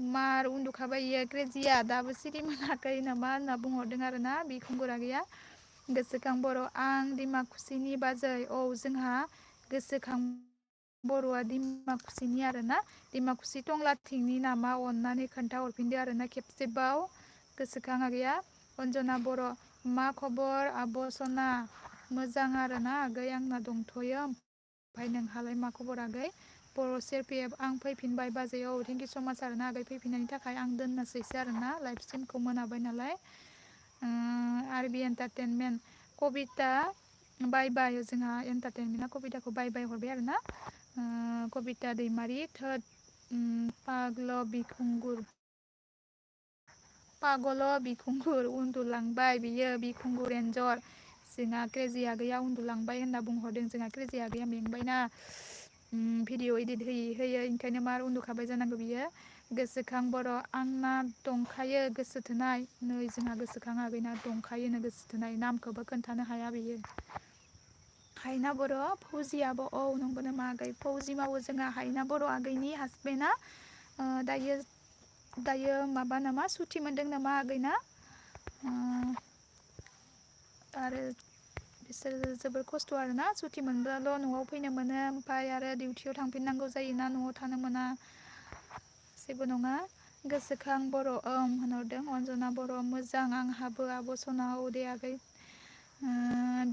मार उन्दुखाबाय इयो क्रेजिया दाबो सिरि मोनाखै नामा होनना बुंहरदों आरोना बिखुंगुर आगैया गोसोखां बर' आं डिमाकुसिनि बाजै औ जोंहा गोसोखां बर'आ डिमाकुसिनि आरोना डिमाकुसि टंलाथिंनि नामा अननानै खोन्थाहरफिनदो आरोना खेबसेबाव गोसोखां आगैया अन्जना बर' मा खबर आब' सना मोजां आरोना आगै आंना दंथ'यो ओमफ्राय नोंहालाय मा खबर आगै बर' सेरफिएफ आं फैफिनबाय बाजै औ थेंक इउ स' माच आरोना आगै फैफिननायनि थाखाय आं दोननोसैसो आरोना लाइफ स्ट्रिमखौ मोनाबाय नालाय आरबि एन्टारटेनमेन्ट कबिता बाय बाय जोंहा एन्टारटेनमेन्टआ कबिताखौ बाय बाय हरबाय आरोना कबिता दैमारि थोद पागल' बिखुंगुर उन्दुलांबाय बियो बिखुंगुर एन्जर जोंहा क्रेजि आगैया उन्दुलांबाय होनना बुंहरदों जोंहा क्रेजि आगैया मेंबायना भिडिअ इदिट होयै होयै ओंखायनो मार उन्दुखाबाय जानांगौ बियो गोसोखां बर' आंना दंखायो गोसोथोनाय नै जोंहा गोसोखां आगैना दंखायोनो गोसोथोनाय नामखौबो खोन्थानो हाया बियो हायना बर' फौजि आब' औ नंगौ नामा आगै फौजि मावो जोंहा हायना बर' आगैनि हासबेन्डआ दायो माबा नामा सुथि मोनदों नामा आगैना आरो बिसोरो जोबोर खस्थ' आरोना सुथि मोनब्लाल' न'आव फैनो मोनो ओमफ्राय आरो डिउटियाव थांफिननांगौ जायोना न'आव थानो मोना जेबो नङा गोसोखां बर' होनहरदों अन्जना बर' मोजां आंहाबो आब' सना औ दे आगै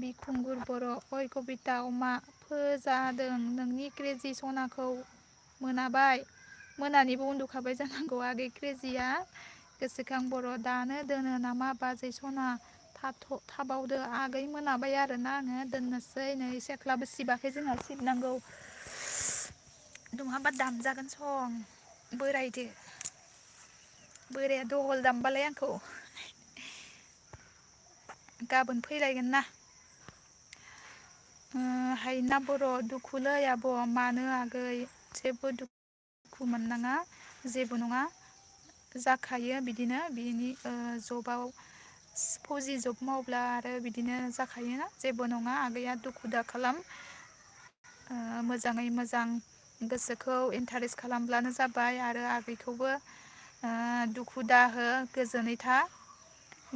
बिखुंगुर बर' अय कबिता अमा फोजादों नोंनि क्रेजि सनाखौ मोनानिबो उन्दुखाबाय जानांगौ आगै क्रेजिया गोसोखां बर' दानो दोनो नामा बाजै सना थाबावदो आगै मोनाबाय आरोना आङो दोननोसै नै सेथ्लाबो सिबाखै जोंहा सिबनांगौ नङाबा दामजागोन सं बोरायदो बोराया दहल दामबालाय आंखौ गाबोन फैलायगोन ना हायना बर' दुखुलै आब' मानो आगै जेबो दुखु मोननाङा जेबो नङा जाखायो बिदिनो बिनि जबाव फौजि जब मावब्ला आरो बिदिनो जाखायोना जेबो नङा आगैया दुखु दा खालाम मोजाङै मोजां गोसोखौ इन्टारेस्ट खालामब्लानो जाबाय आरो आगैखौबो दुखु दाहो गोजोनै था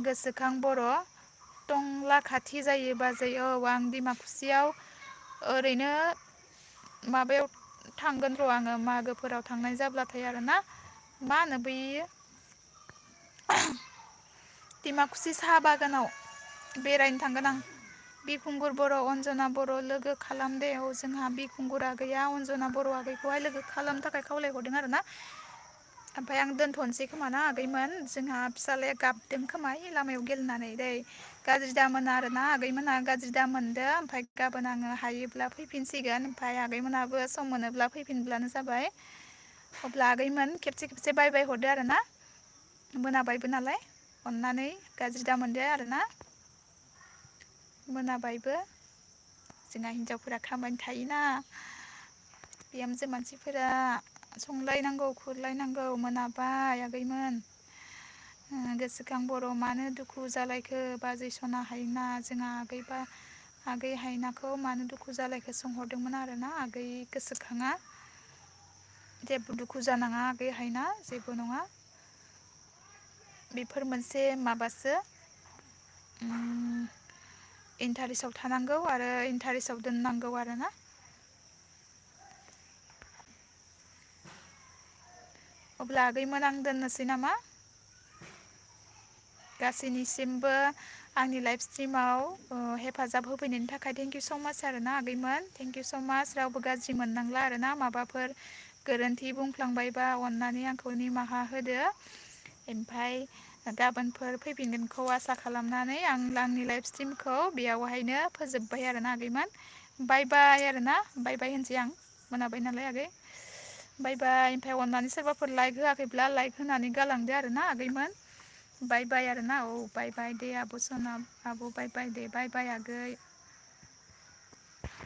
गोसोखां बर' टंला खाथि जायो बाजै औ आं डिमाकुसियाव ओरैनो माबायाव थांगोन र' आङो मागोफोराव थांनाय जाब्लाथाय आरोना मा होनो बैयो डिमाकुसि साहा बागानाव बेरायनो थांगोन आं बिखुंगुर बर' अन्जना बर' लोगो खालामदे औ जोंहा बिखुंगुर आगैया अन्जना बर' आगैखौहाय लोगो खालामनो थाखाय खावलायहरदों आरोना ओमफ्राय आं दोनथ'नोसै खोमा ना आगैमोन जोंहा फिसालाया गाबदों खोमा लामायाव गेलेनानै दै गाज्रि दामोना आरोना आगैमोनहा गाज्रि दा मोनदो ओमफ्राय गाबोन आङो हायोब्ला फैफिनसिगोन ओमफ्राय आगैमोनहाबो सम मोनोब्ला फैफिनब्लानो जाबाय अब्ला आगैमोन खेबसे खेबसे बाय बाय हरदो आरोना मोनाबायबो नालाय अननानै गाज्रि दा मोनदो आरोना मोनाबायबो जोंहा हिनजावफोरा खामानि थायोना बिहामजो मानसिफोरा संलायनांगौ खुरलायनांगौ मोनाबाय आगैमोन गोसोखां बर' मानो दुखु जालायखो बाजै सना हायना जोंहा आगै हायनाखौ मानो दुखु जालायखो सोंहरदोंमोन आरोना आगै गोसोखाङा जेबो दुखु जानाङा आगै हायना जेबो नङा बेफोर मोनसे माबासो इन्टारेस्टआव थानांगौ आरो इन्टारेस्टआव दोननांगौ आरोना अब्ला आगैमोन आं दोननोसै नामा? गासैनिसिमबो आंनि लाइफ स्ट्रिमाव हेफाजाब होफैनायनि थाखाय थेंक इउ स' माच आरोना आगैमोन थेंक इउ स' माच रावबो गाज्रि मोननांला आरोना माबाफोर गोरोन्थि बुंफ्लांबायबा अननानै आंखौ निमाहा होदो ओमफाय गाबोनफोर फैफिनगोनखौ आसा खालामनानै आं आंनि लाइफ स्ट्रिमखौ बेयावहायनो फोजोबबाय आरोना आगैमोन बाय बाय आरोना बाय बाय होनसै आं मोनाबाय नालाय आगै बाय बाय ओमफ्राय अननानै सोरबाफोर लाइक होआखैब्ला लाइक होनानै गालांदो आरोना आगैमोन बाय बाय आरोना औ बाय बाय दे आब' सना आब' बाय बाय दे बाय बाय आगै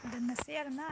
दोननोसै आरोना